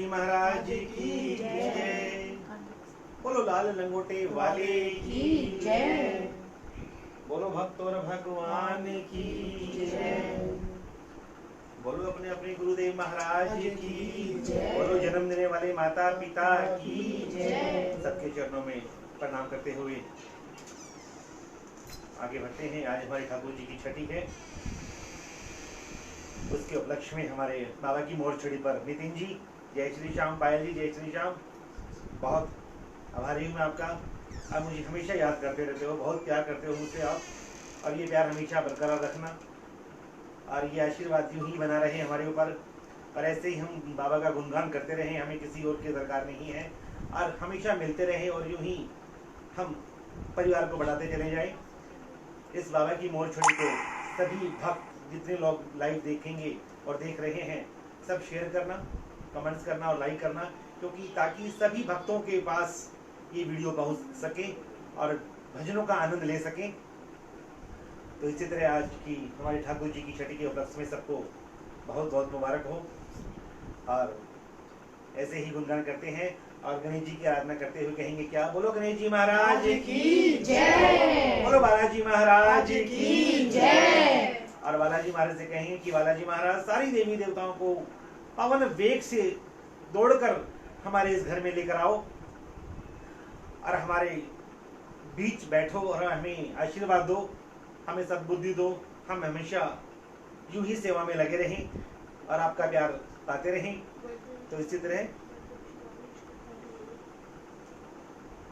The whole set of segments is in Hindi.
जी महाराज की जय। बोलो लाल लंगोटे वाले की जय। बोलो भक्त और भगवान की जय। बोलो अपने अपने गुरुदेव महाराज की जय। बोलो जन्म देने वाले माता पिता की जय। सबके चरणों में प्रणाम करते हुए आगे बढ़ते हैं। आज हमारे ठाकुर जी की छठी है। उसके उपलक्ष्य में हमारे बाबा की मोर छड़ी पर नितिन जी जय श्री श्याम, पायल जी जय श्री श्याम, बहुत आभारी हूँ मैं आपका। आप मुझे हमेशा याद करते रहते हो, बहुत प्यार करते हो मुझसे आप, और ये प्यार हमेशा बरकरार रखना और ये आशीर्वाद यूं ही बना रहे हमारे ऊपर। और ऐसे ही हम बाबा का गुणगान करते रहें, हमें किसी और की दरकार नहीं है, और हमेशा मिलते रहें और यूं ही हम परिवार को बढ़ाते चले जाएं। इस बाबा की मोर छड़ी को सभी भक्त जितने लोग लाइव देखेंगे और देख रहे हैं सब शेयर करना, कमेंट्स करना और लाइक करना, क्योंकि ताकि सभी भक्तों के पास ये वीडियो पहुंच सके और भजनों का आनंद ले सकें। तो इसी तरह आज की हमारे ठाकुर जी की छठी के उपलक्ष्य में सबको बहुत बहुत मुबारक हो, और ऐसे ही गुणगान करते हैं और गणेश जी की आराधना करते हुए कहेंगे क्या? बोलो गणेश जी महाराज की जय। बोलो बालाजी महाराज की जय। और बालाजी महाराज से कहेंगे कि बालाजी महाराज सारी देवी देवताओं को पवन वेग से दौड़कर हमारे इस घर में लेकर आओ और हमारे बीच बैठो और हमें आशीर्वाद दो, हमें सद्बुद्धि दो, हम हमेशा यूं ही सेवा में लगे रहें और आपका प्यार पाते रहें। तो इसी तरह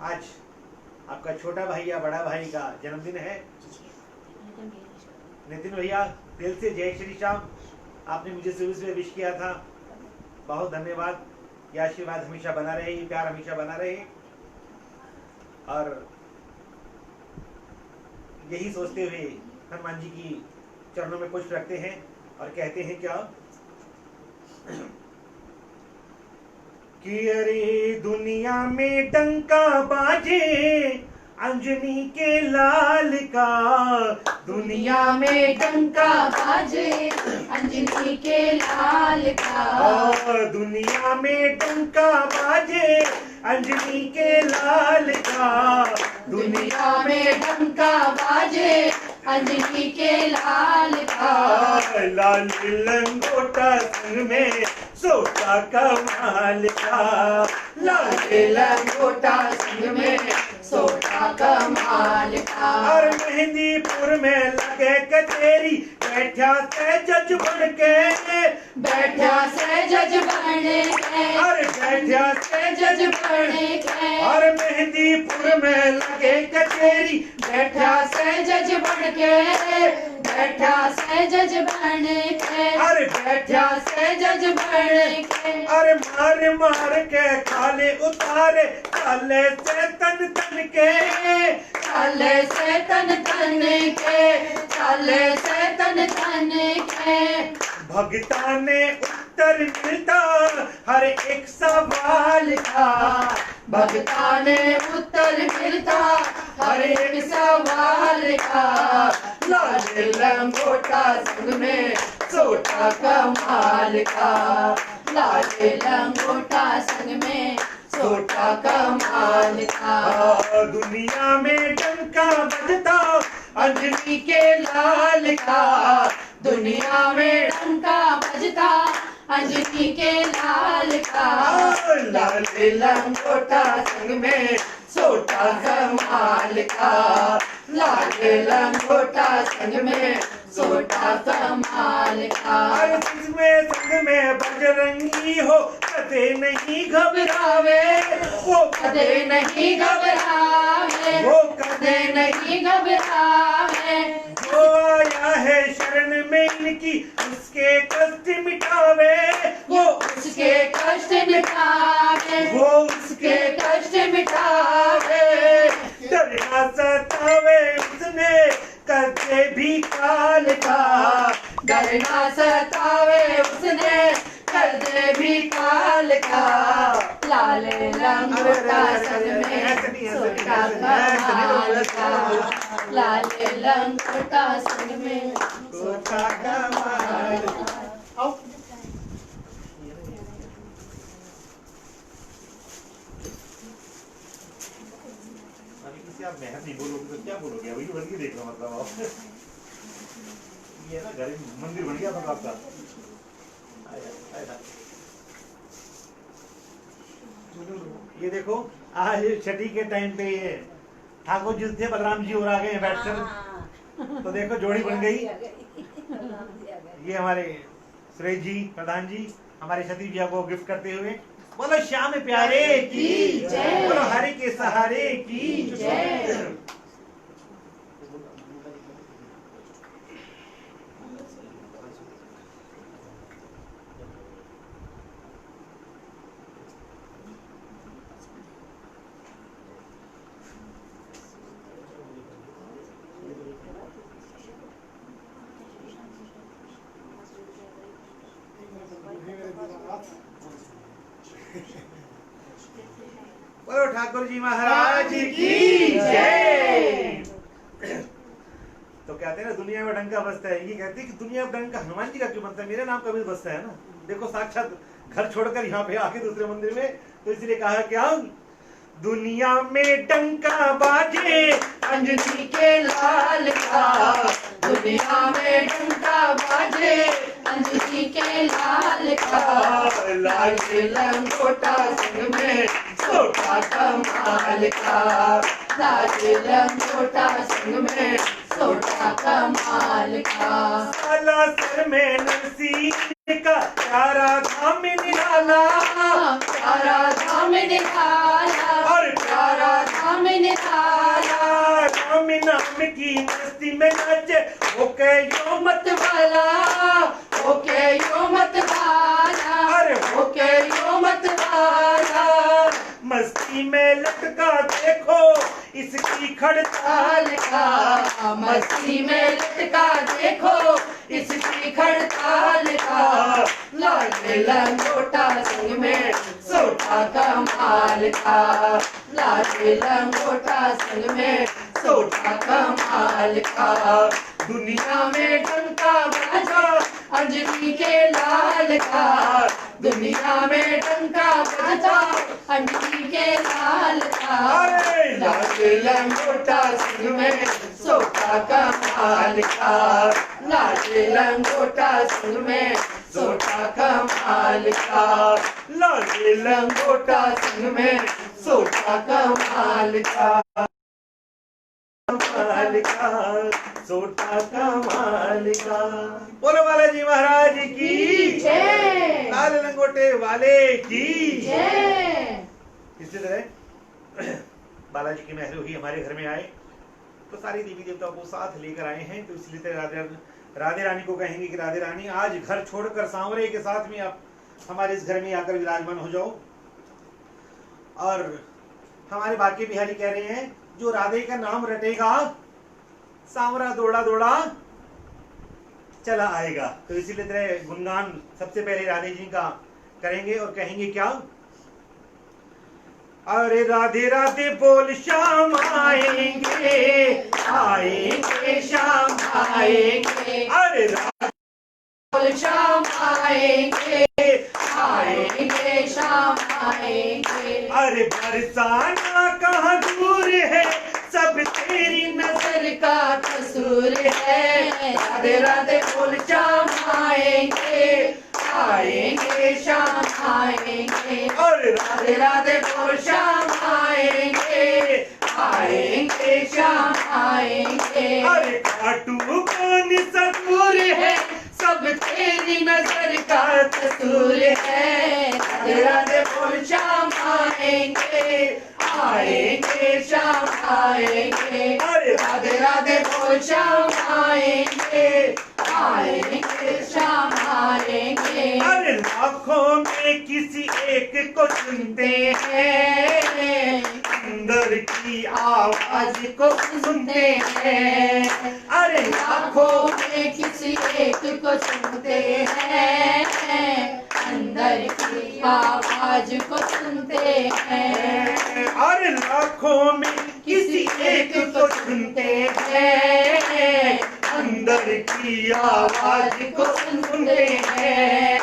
आज आपका छोटा भाई या बड़ा भाई का जन्मदिन है। नितिन भैया दिल से जय श्री श्याम। आपने मुझे शुरू से विश किया था, बहुत धन्यवाद। ये आशीर्वाद हमेशा बना रहे, ये प्यार हमेशा बना रहे, और यही सोचते हुए हनुमान जी की चरणों में पुष्प रखते हैं और कहते हैं क्या कि अरे दुनिया में डंका बाजे अंजनी के लाल का, दुनिया में डंका बाजे अंजनी के लाल का, और दुनिया में डंका बाजे अंजनी के लाल का, दुनिया में डंका बाजे अंजनी के लाल का, लाल लंगोटा संग में सोटा कमाल का, लाल लंगोटा संग में सोटा कमाल का, और मेहंदीपुर में लगे कचेरी बैठा से जज बन के, बैठा से जज बने के, और बैठा से जज बने के, और मेहंदीपुर में लगे कचेरी बैठा से जज बन के, बैठा से जज बने के, अरे बैठा से जज बने के, अरे मार मार के खाले उतारे खाले से तन तन के, चाले से तन तन के, चाले से तन तन के, भगता ने उत्तर मिलता हर एक सवाल का, भगता ने उत्तर मिलता हर एक सवाल का, लाल लंगोटा संग में सोटा कमाल का, लाल लंगोटा संग में सोटा कमाल का, दुनिया में डंका बजता अंजनी के लाल का, दुनिया में डंका बजता अंजनी के लाल का, लाल लंगोटा संग में सोटा कमाल का, लाल लंगोटा संग में सोटा कमाल का, जिसमें संग में बजरंगी हो कदे नहीं घबरावे, वो कदे नहीं घबरावे, वो कदे नहीं घबरावे, वो आया है शरण में इनकी उसके कष्ट मिटावे, वो उसके कष्ट मिटावे, वो उसके कष्ट मिटावे, डरना सतावे उसने करते भी काल का, डरना सतावे उसने कर दे भी काल का, लाल लंगोटा संग में सोटा कमाल का, लाल लंगोटा संग में सोटा कमाल का। ऐसे आप मेहनत नहीं बोलोगे तो क्या बोलोगे? अभी बन के देख लो, मतलब आप ये है ना, घर मंदिर बन गया मतलब आपका। ये देखो आज छठी के टाइम पे ये ठाकुर जी थे, बलराम जी और आ गए बैठकर, तो देखो जोड़ी बन गई। ये हमारे सुरेश जी प्रधान जी हमारे सतीश जी को गिफ्ट करते हुए, बोलो श्याम प्यारे की जय, बोलो हरि के सहारे की जय। बोलो ठाकुर जी महाराज की जय। तो कहते हैं ना दुनिया में डंका बजता है, ये कहते हैं कि दुनिया में डंका हनुमान जी का क्यों बनता है, मेरे नाम का भी बजता है ना। देखो साक्षात घर छोड़कर यहाँ पे आके दूसरे मंदिर में, तो इसलिए कहा क्या दुनिया में डंका बाजे अंजनी के लाल का, दुनिया में डंका बाजे अंजनी के लाल का, लाल लंगोटा संग में सोटा कमाल का, लाल लंगोटा संग में सोटा कमाल का, साला सर में नरसी का प्यारा धाम निराला, प्यारा धाम निराला और प्यारा धाम निराला, राम नाम की मस्ती में नाचे ओके यो मत वाला, ओके यो मत वाला, अरे ओके यो मत वाला, मस्ती में लटका देखो इसकी खड़ताल ताल का, मस्ती में लटका देखो इसकी खड़ताल का, लाल लंगोटा संग में सोटा कमाल का, लाल लंगोटा संग में सोटा कमाल का, दुनिया में डंका बजा अंजनी के लाल का, दुनिया में डंका बजा अंजनी के लाल का, लाल लंगोटा संग में सोटा कमाल का, लाल लंगोटा संग में सोटा कमाल का, लाल लंगोटा संग में सोटा कमाल का, कमाल का सोटा कमाल का। बोलो बालाजी महाराज की जय, लाल लंगोटे वाले की जय। इसी तरह बालाजी की मेहर हुई हमारे घर में आए तो सारी देवी देवताओं को साथ लेकर आए हैं, तो इसलिए राधे रानी को कहेंगे कि राधे रानी आज घर छोड़कर सांवरे के साथ में आप हमारे इस घर में आकर विराजमान हो जाओ। और हमारे बाकी बिहारी कह रहे हैं जो राधे का नाम रटेगा सांवरा दौड़ा दौड़ा चला आएगा, तो इसीलिए तेरे गुणगान सबसे पहले राधे जी का करेंगे और कहेंगे क्या, अरे राधे राधे बोल श्याम आएंगे आएंगे श्याम आएंगे, अरे राधे बोल श्याम आएंगे आएंगे श्याम आएंगे, अरे बरसाना कहाँ दूर है सब तेरी नजर का कसूर है, राधे राधे बोल श्याम आएंगे आएंगे श्याम आएंगे, और राधे राधे बोल श्याम आएंगे आएंगे श्याम आएंगे, अरे खाटू कौन सतुर है सब तेरी नजर का कसूर है, राधे राधे बोल श्याम आएंगे आएंगे श्याम आएंगे, अरे राधे राधे बोल श्याम आएंगे आएंगे श्याम आएंगे, अरे लाखों में किसी एक को सुनते हैं अंदर की आवाज को सुनते हैं, अरे लाखों में किसी एक को सुनते हैं अंदर की आवाज को सुनते हैं, अरे लाखों में किसी एक को सुनते हैं अंदर की आवाज को सुनते हैं,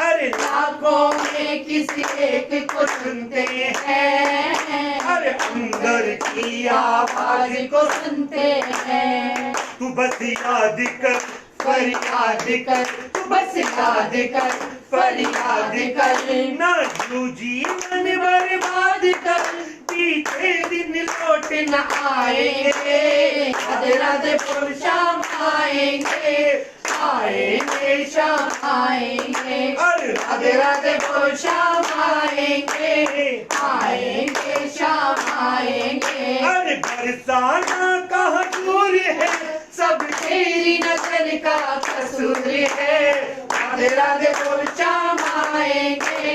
अरे लाखों में किसी एक को सुनते हैं अरे अंदर की आवाज को सुनते हैं। तू बस याद कर फरियाद कर, तू बस याद कर, फरियाद कर। ना यूं जीवन बर्बाद कर, बीते दिन लौट न आएंगे, राधे राधे बोल शाम आएंगे, आएंगे शाम आएंगे, राधे राधे बोल शाम आएंगे, आएंगे शाम आएंगे। अरे बरसाना कहाँ दूर है, सब तेरी नजर का कसूर है। राधे राधे बोल शाम आएंगे,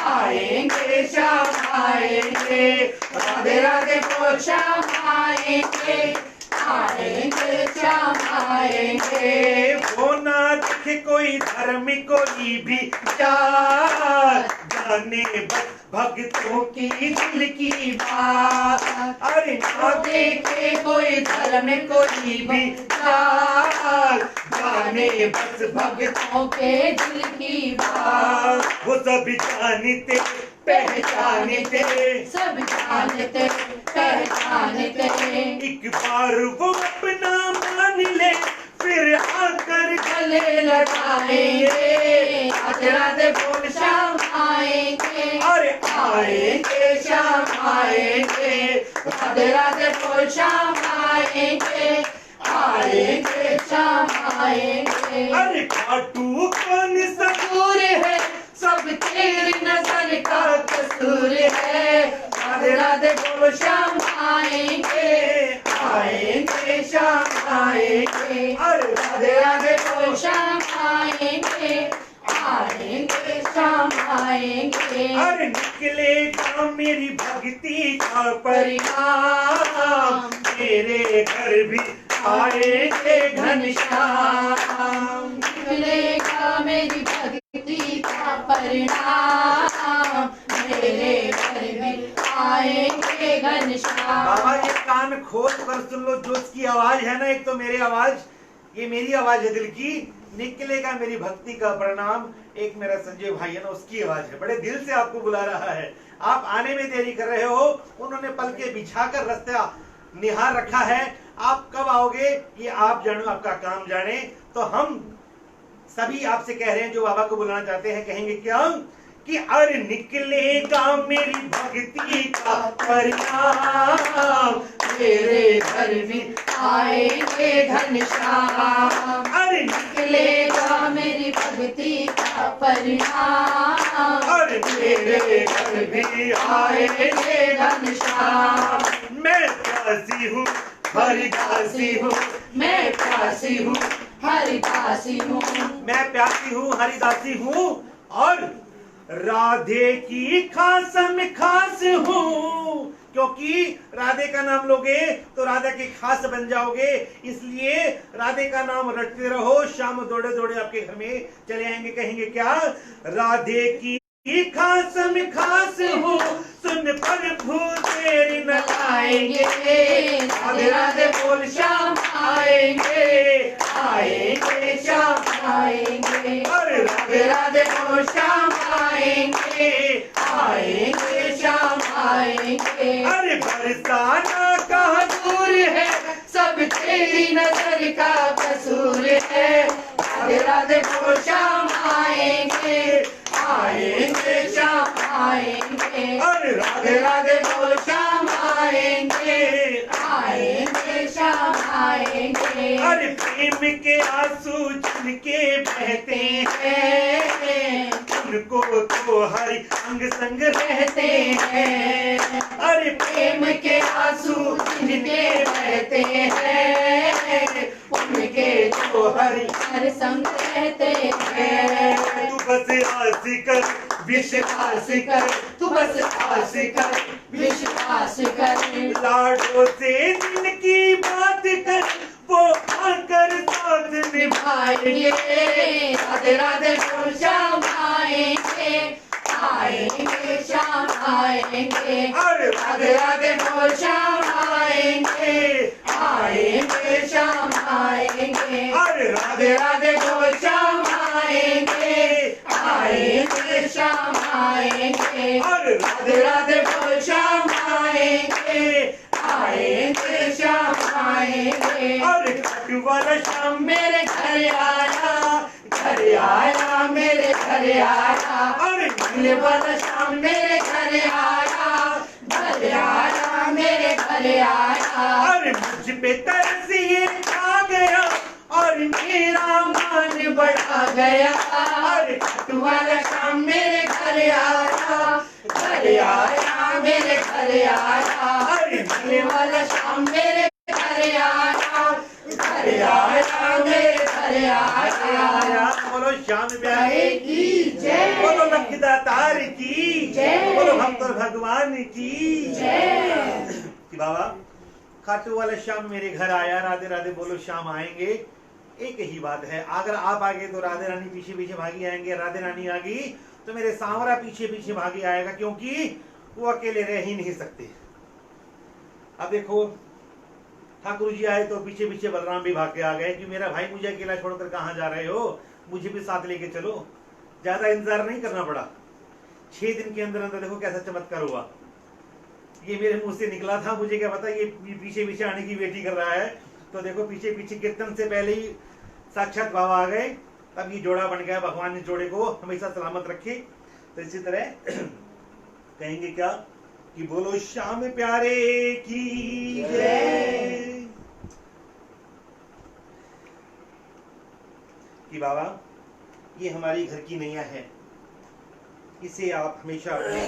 आएंगे शाम आएंगे, राधे राधे बोल शाम आएंगे, आएंगे शाम आएंगे। वो ना दिखे कोई धर्म कोई भी जाने बस भक्तों की दिल की बात। अरे ना देखे कोई धर्म कोई भी जाने बस भक्तों के दिल की बात। वो सब जानते पहचानते, सब जानते पहचानते। एक बार वो अपना मान ले, फिर आकर गले लगाएंगे, राधे राधे बोल शाम आएंगे, अरे आएंगे शाम आएंगे, राधे राधे बोल शाम आएंगे, आएंगे शाम आएंगे। अरे खाटू कौन सा कसूर है, सब तेरी नजर का कसूर है। राधे राधे बोल शाम आएंगे, आएंगे शाम आएंगे, राधे राधे बोल शाम आएंगे, आएंगे शाम आएंगे। अरे निकलेगा मेरी भक्ति का परिणाम, मेरे घर भी आएंगे घनश्याम। निकलेगा मेरी भक्ति का परिणाम, मेरे घर में आएंगे घनश्याम। बाबा ये कान खोल कर सुन लो, जो उसकी आवाज है ना, एक तो मेरी आवाज, ये मेरी आवाज है दिल की, निकलेगा मेरी भक्ति का परिणाम, एक मेरा संजय भाई है ना, उसकी आवाज है, बड़े दिल से आपको बुला रहा है। आप आने में देरी कर रहे हो, उन्होंने पलके बिछाकर रास्ता निहार रखा है। आप कब आओगे ये आप जानो, आपका काम जाने। तो हम सभी आपसे कह रहे हैं जो बाबा को बुलाना चाहते हैं, कहेंगे क्या कि अरे निकलेगा मेरी भक्ति का परिणाम, मेरे घर में आएंगे घनश्याम। अरे निकलेगा मेरी भक्ति का परिणाम, अरे मेरे घर भी आएंगे घनश्याम। मैं प्यासी हूँ हरिदासी हूँ, मैं प्यासी हूँ हरिदासी हूँ, मैं प्यासी हूँ हरिदासी हूँ, और राधे की खासम खास हूँ। क्योंकि राधे का नाम लोगे तो राधा के खास बन जाओगे, इसलिए राधे का नाम रटते रहो। शाम दौड़े दौड़े आपके घर में चले आएंगे, कहेंगे क्या, राधे की खासम खास हूँ, सुन प्रभु तेरी न आएंगे, राधे राधे बोल शाम आएंगे, आएंगे शाम आएंगे, राधे राधे बोल शाम आएंगे, आएंगे शाम आएंगे। अरे बरसाना कहाँ दूर है, सब तेरी नजर का कसूर है। राधे राधे बोल शाम आएंगे, आएंगे शाम आएंगे, राधे राधे बोल शाम आएंगे, आएंगे शाम आएंगे। अरे प्रेम के आंसू जिनके बहते हैं, उनको तो हरि अंग संग रहते हैं। अरे प्रेम के आंसू जिनके बहते हैं, उनके तो हर संग रहते हैं। तू बस आस कर विश्वास कर, तू बस आस कर विश्वास कर, लाडो से जिनकी बात कर, वो आकर साथ निभाएंगे। राधे राधे बोल शाम आएंगे, आएंगे शाम आएंगे, राधे राधे बोल शाम आएंगे, आएंगे शाम आएंगे, राधे राधे बोल शाम आएंगे, आएंगे शाम आएंगे, राधे राधे बोल शाम आएंगे। आएंगे, आएंगे श्याम आएंगे। और खट्टू वाला श्याम मेरे घर आया, घर आया मेरे घर आया। और नीले वाला श्याम मेरे घर आया, घर आया मेरे घर आया। और मुझ पे तरस ये आ गया और मेरा मन बढ़ा गया। और खट्टू वाला श्याम मेरे घर आया, घर आया मेरे घर आया। नीले वाला श्याम मेरे घर आया, घर आया मेरे घर आया। बोलो श्याम प्यारे की जय, बोलो लखदातार की जय, बोलो भक्त और भगवान की जय। कि बाबा खाटू वाला श्याम मेरे घर आया, राधे राधे बोलो श्याम आएंगे। एक ही बात है, अगर आप आगे तो राधे रानी पीछे पीछे भागी आएंगे, राधे रानी आ गई तो मेरे सांवरा पीछे पीछे भागी आएगा, क्योंकि वो अकेले रह ही नहीं सकते। अब देखो ठाकुर जी आए तो पीछे पीछे बलराम भी भाग के आ गए कि मेरा भाई मुझे अकेला छोड़कर कहाँ जा रहे हो, मुझे भी साथ लेके चलो। ज्यादा इंतजार नहीं करना पड़ा, 6 दिन के अंदर अंदर देखो कैसा चमत्कार हुआ। ये मेरे मुंह से निकला था, मुझे क्या पता ये पीछे पीछे आने की वेटी कर रहा है। तो देखो पीछे पीछे कीर्तन से पहले ही साक्षात बाबा आ गए, तब ये जोड़ा बन गया। भगवान इस जोड़े को हमेशा सलामत रखे। तो इसी तरह कहेंगे क्या कि बोलो श्याम प्यारे की जय। कि बाबा ये हमारी घर की नैया है, इसे आप हमेशा अपने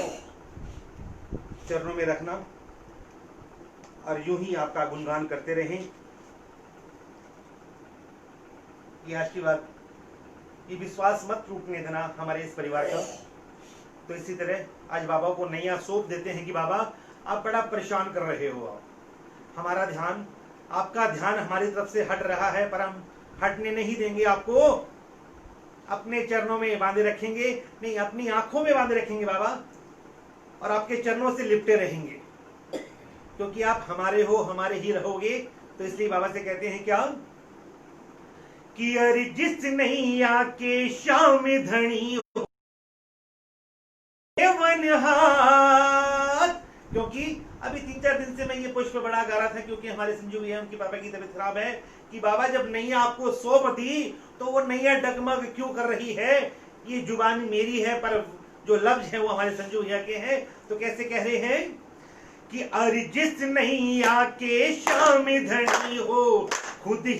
चरणों में रखना और यूं ही आपका गुणगान करते रहें। ये आज की बात, ये विश्वास मत टूटने देना हमारे इस परिवार का। तो इसी तरह आज बाबा को नैया सौंप देते हैं कि बाबा आप बड़ा परेशान कर रहे हो, आप हमारा ध्यान, आपका ध्यान हमारी तरफ से हट रहा है, पर हम हटने नहीं देंगे। आपको अपने चरणों में बांधे रखेंगे, नहीं अपनी आंखों में बांधे रखेंगे बाबा, और आपके चरणों से लिपटे रहेंगे, क्योंकि आप हमारे हो, हमारे ही रहोगे। तो इसलिए बाबा से कहते हैं क्या कि अरे जिस नैया के श्याम धनी हो वनहार। क्योंकि अभी 3-4 दिन से मैं ये पुष्प बड़ा गा रहा था, क्योंकि हमारे संजू भैया उनके पापा की तबीयत खराब है, कि बाबा जब नैया आपको सौंप दी तो वो नैया डगमग क्यों कर रही है। ये जुबान मेरी है, पर जो लफ्ज है वो हमारे संजू भैया के हैं। तो कैसे कह रहे हैं कि अरे जिस नैया के श्याम धनी हो खुद ही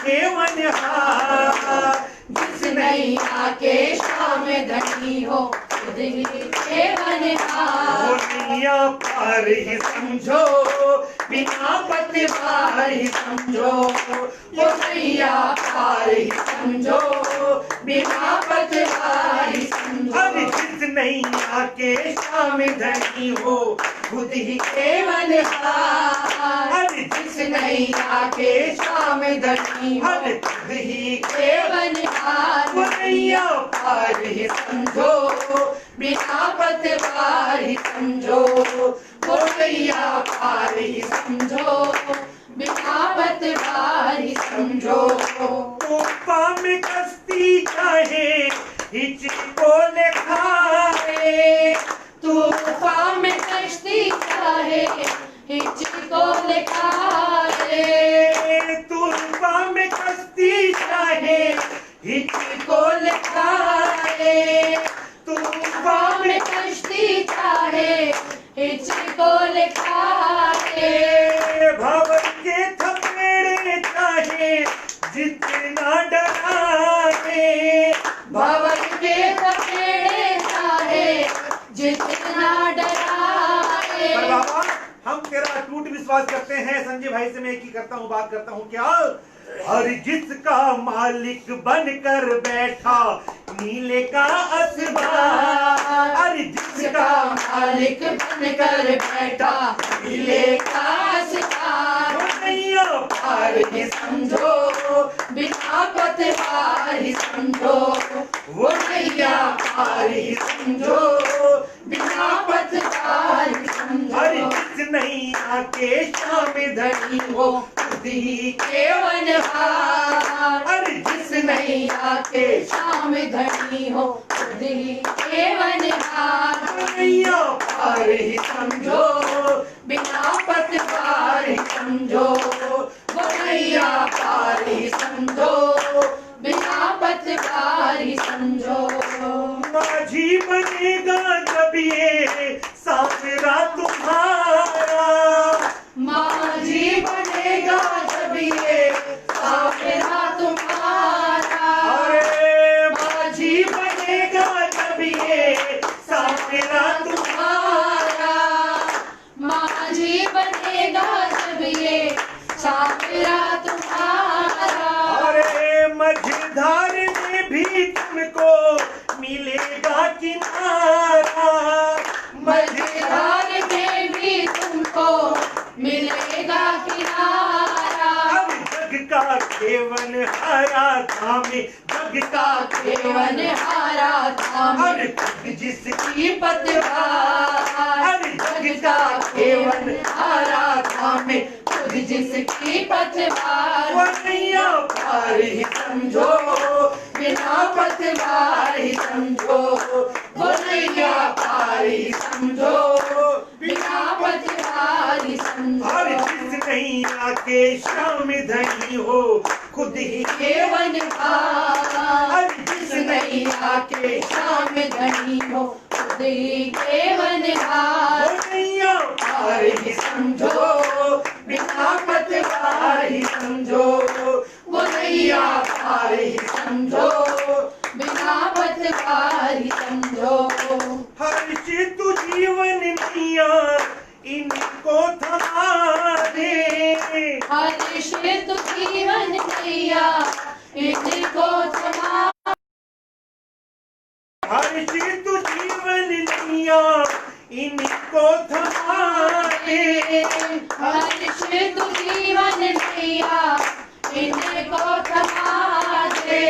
केवनहार। जिस नैया के श्याम धनी हो खुद ही केवनहार। वो नैया पार ही समझो बिना पतवार ही समझो, वो नैया पार ही समझो बिना पतवार ही समझो। अरे जिस नैया के श्याम धनी हो खुद ही केवनहार। अरे जिस नैया के श्याम धनी हो अरे खुद ही केवनहार। वो नैया पार ही समझो बिना पतवार ही समझो, वो नैया पार ही समझो बिना पतवार ही समझो। तूफा में कश्ती चाहे हिचको लिखाए, तूफान में कश्ती चाहे हिचको लिखाए। तूफा में कश्ती चाहे हिचको लिखाए। तूफान में कश्ती चाहे हिचको लिखाए। भंवर के थपेड़े चाहे जितना डराए, भंवर के थपेड़े चाहे जितना डराए। पर बाबा हम तेरा टूट विश्वास करते हैं। संजय भाई से मैं एक ही करता हूँ, बात करता हूँ क्या, और जिसका मालिक बनकर बैठा नीले का आसमान। अरे जिसका मालिक बनकर बैठा नीले का आसमान। नैया पार ही समझो बिना पतवार ही समझो, वो नैया पार ही समझो बिना पतवार ही समझो। अरे जिस नैया के श्याम धनी हो खुद ही केवनहार। अरे जिस नैया के श्याम धनी हो खुद ही केवनहार। नैया पार ही समझो बिना सावरा तुम्हारा। अरे मझधार में भी तुमको मिलेगा किनारा, मझधार में भी तुमको मिलेगा किनारा। जग का केवन हारा थामे, जग का केवन हारा थामे, जिसकी पतवार। जग का केवन हारा थामे, खुद जिसकी पतवार। वो नैया पार ही समझो बिना पतवार ही समझो, वो नैया पार ही समझो बिना पतवार ही समझो। और जिस नैया के श्याम धनी हो खुद ही केवन हार। जिस नैया के श्याम धनी हो खुद ही केवन हार। वो नैया पार ही समझो बिना पतवार ही समझो, वो नैया पार ही समझो बिना पतवार ही समझो। हर्ष तू जीवन नैया इनको थमा दे, हर्ष तु जीवन नैया इनको थमा। हर्ष तू जीवन नैया इनको थमा दे, हर्ष तु जीवन नैया इनको थमा दे।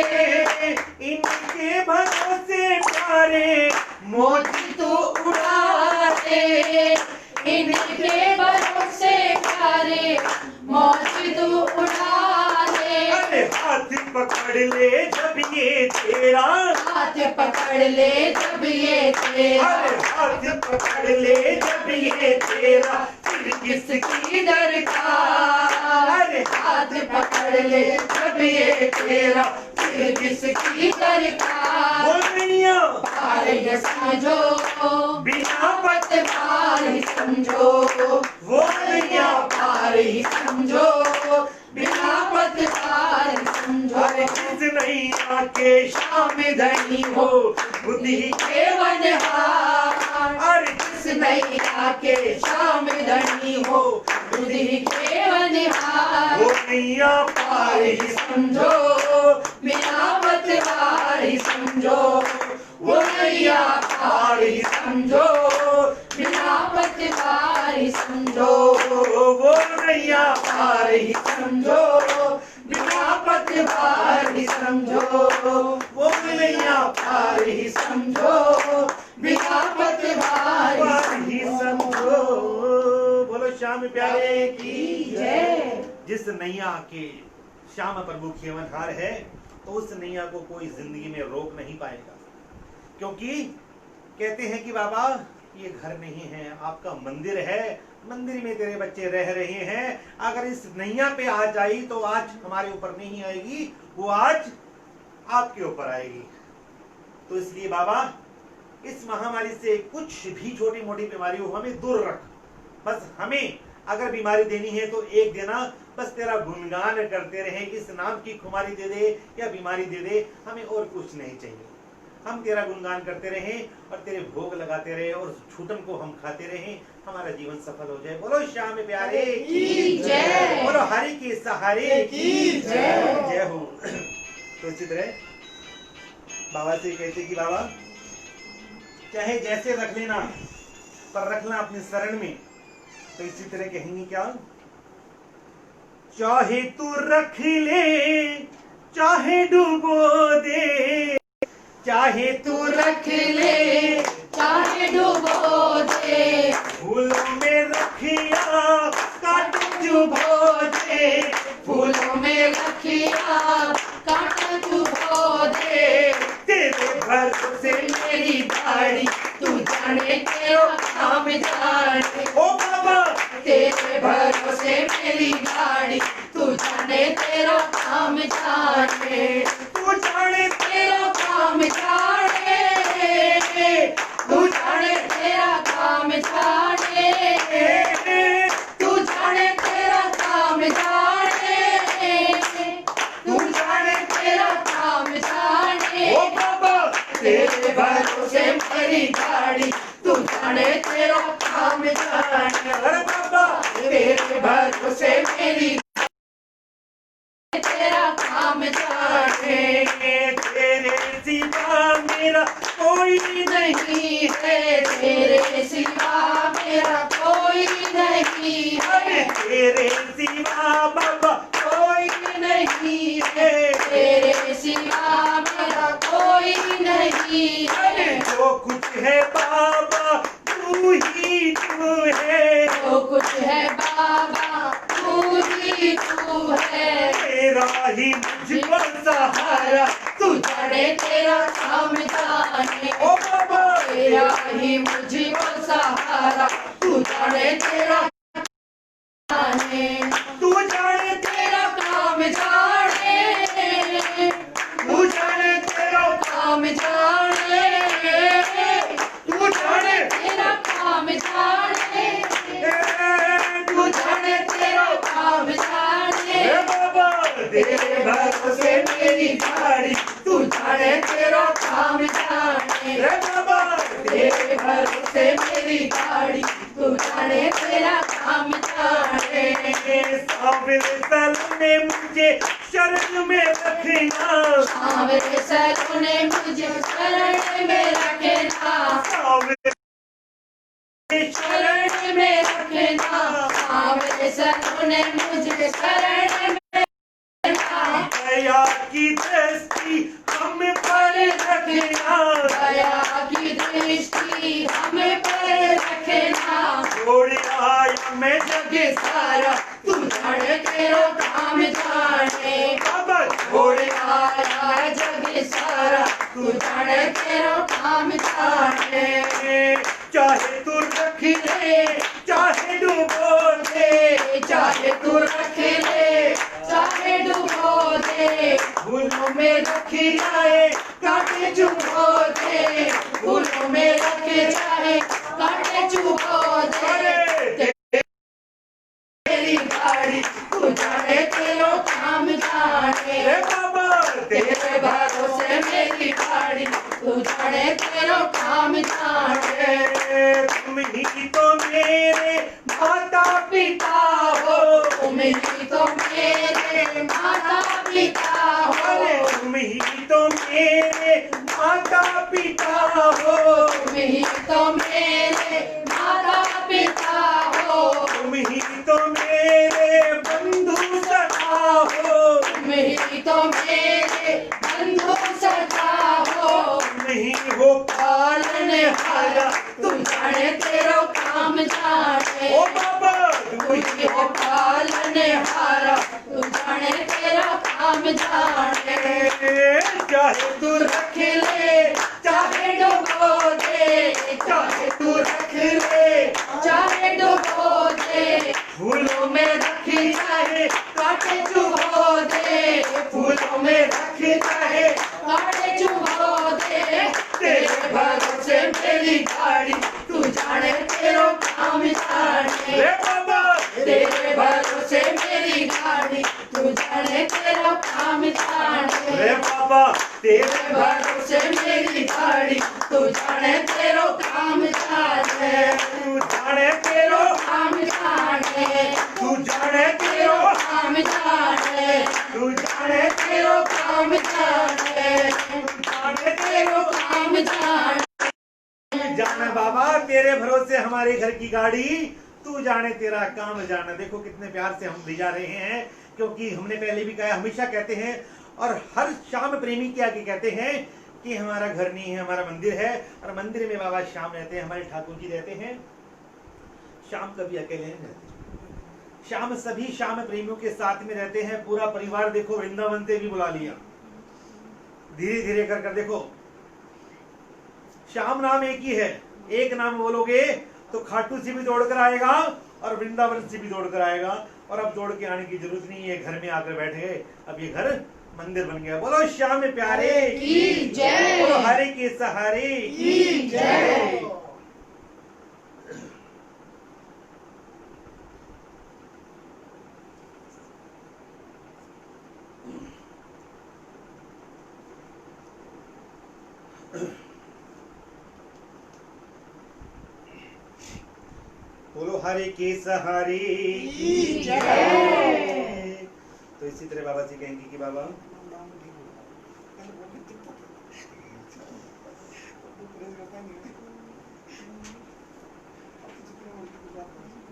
इनके भरोसे प्यारे मोती तू उड़ा दे, इनके भरोसे प्यारे मौज तू उड़ा दे। अरे हाथ पकड़ ले जब ये तेरा, हाथ पकड़ ले जब ये तेरा। अरे हाथ पकड़ ले जब ये तेरा, फिर किसकी दरकार। अरे हाथ पकड़ ले जब ये तेरा, फिर किसकी दरकार। वो नैया पार ही समझो बिना पतवार ही समझो, वो नैया पार ही समझो बिना पतवार ही समझो। अरे जिस नैया के श्याम धनी हो खुद ही केवन हार। अरे जिस नैया के श्याम धनी हो खुद ही केवन हार। वो नैया पार ही समझो बिना पतवार ही समझो, वो नैया पार ही समझो बिना पतवार ही समझो। वो नैया पार ही समझो बिना पतवार ही समझो, वो नैया पार ही समझो बिना पतवार ही समझो। बोलो श्याम प्यारे की जय। जिस नैया के श्याम प्रभु केवनहार है, तो उस नैया को कोई जिंदगी में रोक नहीं पाएगा, क्योंकि कहते हैं कि बाबा ये घर नहीं है, आपका मंदिर है, मंदिर में तेरे बच्चे रह रहे हैं। अगर इस नैया पे आज आई तो आज हमारे ऊपर नहीं आएगी, वो आज आपके ऊपर आएगी। तो इसलिए बाबा इस महामारी से कुछ भी छोटी मोटी बीमारी हो हमें दूर रख। बस हमें अगर बीमारी देनी है तो एक देना, बस तेरा गुणगान करते रहे, इस नाम की खुमारी दे दे या बीमारी दे दे, हमें और कुछ नहीं चाहिए। हम तेरा गुणगान करते रहें और तेरे भोग लगाते रहे और छूटन को हम खाते रहें, हमारा जीवन सफल हो जाए। बोलो श्याम प्यारे की जय। बोलो हरि के सहारे की जय। जय हो। तो इसी तरह बाबा से कहते कि बाबा चाहे जैसे रख लेना, पर रखना अपने शरण में। तो इसी तरह कहेंगे क्या, चाहे तू रख ले चाहे डुबो दे, चाहे तू रख ले चाहे डुबो दे। फूलों में रखिया काट चुभो दे, फूलों में रखिया काट चुभो दे। तेरे भरोसे मेरी बाड़ी तू जाने तेरा काम जाने। ओ बाबा तेरे भरोसे मेरी बाड़ी तू जाने तेरा काम जाने। तू जाने तेरा काम जाने, तू जाने तेरा काम जाने। तू जाने तेरा काम जाने, तू जाने तेरा काम जाने। ओ बाबा तेरे भरोसे मेरी गाड़ी तू जाने तेरा काम जाने। अरे बाबा तेरे भरोसे मेरी नहीं है, तेरे सिवा बाबा कोई नहीं है, तेरे सिवा मेरा कोई नहीं है। जो कुछ है बाबा तू ही तू है, जो कुछ है बाबा तू ही तू है। तेरा ही मुझको सहारा तू जाने तेरा काम जाने, ओ बाबा तेरा ही मुझको सहारा। तू जाने तेरा जाने, तू जाने तेरा काम जाने, तू जाने तेरा काम जाने, तू जाने तेरा काम जाने, तू जाने तेरा काम जाने। हे बाबा तेरे भरोसे मेरी गाड़ी तू जाने तेरा काम जाने, हे बाबा तेरे भरोसे मेरी गाड़ी। तू जाने तेरा काम जाने। साबिर सलम ने मुझे शरण में रखना, सावरे सलों ने मुझे शरण में रखना, साबिर शरण में रखना। सावरे सलों ने मुझे शरण में रखना। दया की दृष्टि हम पर रखना, दया की दृष्टि हमें पर रखना। छोड़ आया मैं जग सारा तू जाने तेरा काम जाने, बाबा छोड़ आया जग सारा। तू जाने तेरा काम जाने। चाहे तू रख ले चाहे डूबो दे, चाहे तू रख ले चाहे डुबो दे, फूलों में रखी जाए काटे चुबो दे। फूलों में रखे जाए काटे चुबो दे। तेरी गाड़ी तू जाने तेरा काम जाने, हे बाबा तेरे भरोसे मेरी गाड़ी। तू जाने तेरा काम जाने। तुम ही तो मेरे माता पिता हो, तुम ही तो मेरे माता पिता हो, तुम ही तो मेरे माता पिता हो, तुम ही तो मेरे माता पिता हो, तुम ही तो मेरे बंधु सखा हो, तुम ही तो मेरे बंधु सखा हो। तुम ही हो पालनहारा तू जाने तेरा काम जाने, ओ बाबा तू ही हो पालनहारा तू जाने तेरा काम जाने। चाहे तू रख ले चाहे डुबो दे, चाहे तू रख ले चाहे डुबो दे। फूलों में रखी जाए काटे चुबो दे, फूलों में रखी जाए काटे चुबो दे। तेरे भरोसे मेरी गाड़ी तू जाने तेरा काम जाने, हे बाबा तेरे भरोसे मेरी गाड़ी तू जाने तेरा काम जाने। हे बाबा तेरे तेरे भरोसे मेरी गाड़ी तू जाने तेरा काम जाने, तू जाने तेरो काम जाने, तू जाने तेरो तेरा काम जाने, तू जाने तेरा काम जाने, जाने तेरो तेरा काम जाने। जाना बाबा तेरे भरोसे हमारे घर की गाड़ी, तू जाने तेरा काम जाना। देखो कितने प्यार से हम भिजा रहे हैं, क्योंकि हमने पहले भी कहा, हमेशा कहते हैं और हर श्याम प्रेमी के आगे कहते हैं कि हमारा घर नहीं है, हमारा मंदिर है, और मंदिर में बाबा श्याम रहते हैं, हमारे ठाकुर जी रहते हैं। श्याम कभी अकेले नहीं रहते, श्याम सभी श्याम प्रेमियों के साथ में रहते हैं। पूरा परिवार देखो वृंदावन से भी बुला लिया, धीरे धीरे कर कर देखो। श्याम नाम एक ही है, एक नाम बोलोगे तो खाटू से भी दौड़कर आएगा और वृंदावन से भी दौड़कर आएगा। और अब दौड़ के आने की जरूरत नहीं है, घर में आकर बैठ गए, अब ये घर मंदिर बन गया। बोलो श्याम प्यारे की जय, बोलो हरे के सहारे की जय। बोलो हरे के सहारे की जय। तो इसी तरह बाबा जी कहेंगे कि बाबा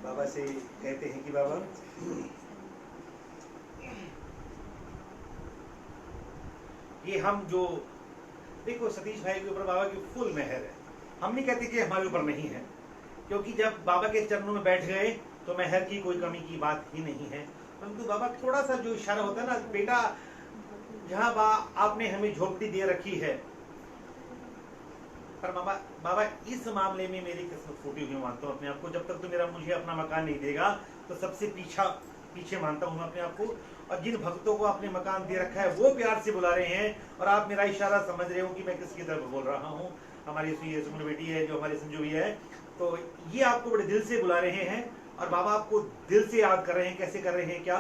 बाबा से कहते हैं कि बाबा ये हम जो देखो सतीश भाई के ऊपर बाबा की फुल मेहर है। हम नहीं कहते कि हमारे ऊपर नहीं है, क्योंकि जब बाबा के चरणों में बैठ गए तो मेहर की कोई कमी की बात ही नहीं है। परंतु बाबा थोड़ा सा जो इशारा होता है ना, बेटा जहाँ आपने हमें झोपड़ी दे रखी है, पर बाबा इस मामले में मेरी किस्मत फूटी हुई मानता हूँ अपने आप को। जब तक तो मेरा मुझे अपना मकान नहीं देगा तो सबसे पीछे मानता हूँ मैं अपने आप को। और जिन भक्तों को आपने मकान दे रखा है वो प्यार से बुला रहे हैं, और आप मेरा इशारा समझ रहे हो कि मैं किसकी तरफ बोल रहा हूँ। हमारी सुमन बेटी है जो हमारी संजू भी है, तो ये आपको बड़े दिल से बुला रहे हैं और बाबा आपको दिल से याद कर रहे हैं। कैसे कर रहे हैं? क्या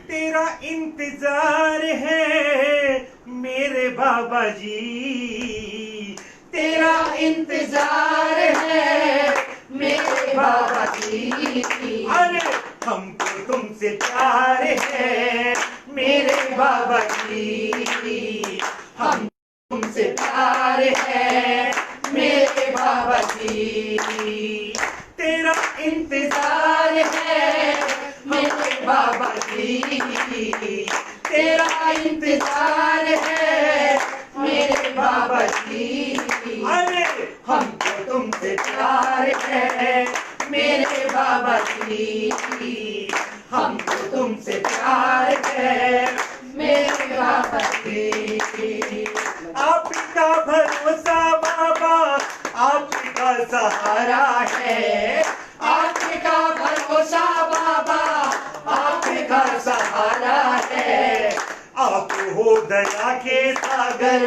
तेरा इंतजार है मेरे बाबा जी, तेरा इंतजार है मेरे बाबा जी। अरे हमको तुमसे प्यार है मेरे बाबा जी, हम तुमसे प्यार है मेरे बाबा जी। तेरा इंतजार है मेरे बाबा जी, तेरा इंतजार है मेरे बाबा जी। अरे हमको तुमसे प्यार है मेरे बाबा जी, हमको तुमसे प्यार है मेरे बाबा जी। आपका भरोसा बाबा आपका सहारा है, आपका भरोसा बाबा आपका सहारा है। आप हो दया के सागर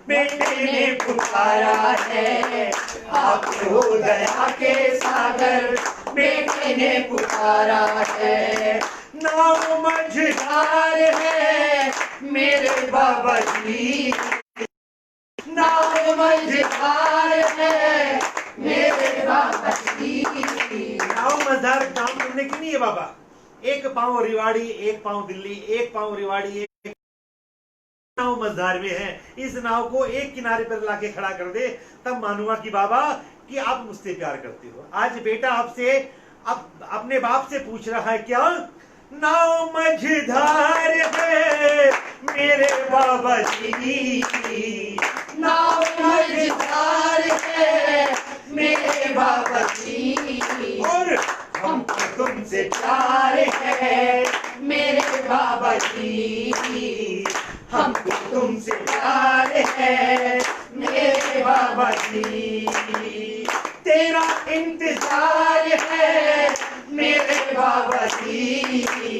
बेटे ने पुकारा है, आप हो दया के सागर बेटे ने पुकारा है। नाव मझधार है मेरे बाबा जी, नाव मझधार है मेरे बाबा जी। नाव मझधार काम करने की नहीं है बाबा। एक पांव रिवाड़ी, एक पांव दिल्ली, एक पांव रिवाड़ी, एक नाव मझधार में है। इस नाव को एक किनारे पर लाके खड़ा कर दे, तब मानूंगा कि बाबा कि आप मुझसे प्यार करते हो। आज बेटा आपसे अपने बाप से पूछ रहा है क्या? नाव मझधार है मेरे बाबा जी, नाव मझधार है मेरे बाबा जी। और हमको तुमसे प्यार है मेरे बाबा जी, हमको तुमसे प्यार है मेरे बाबा जी। तेरा इंतजार है मेरे बाबा जी,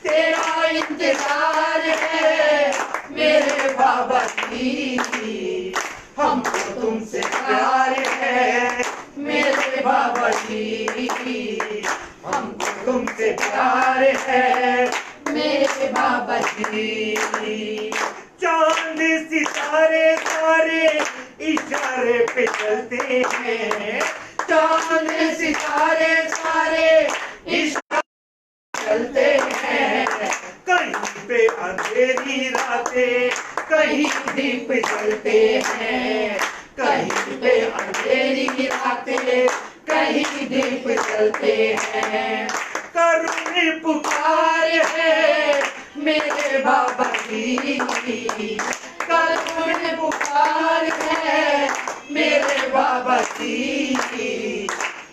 तेरा इंतजार है मेरे बाबा जी। हमको तुमसे प्यार है मेरे बाबा जी, हमको तुमसे प्यार है मेरे बाबा जी। चांद सितारे सारे इशारे पे चलते हैं, चांद सितारे सारे इशारे चलते हैं। कहीं पे अंधेरी रातें, कहीं दीप जलते हैं, कहीं पे अंधेरी रातें, कहीं दीप जलते हैं। करुणी पुकार है मेरे बाबा जी, करुण पुकार है मेरे बाबा जी।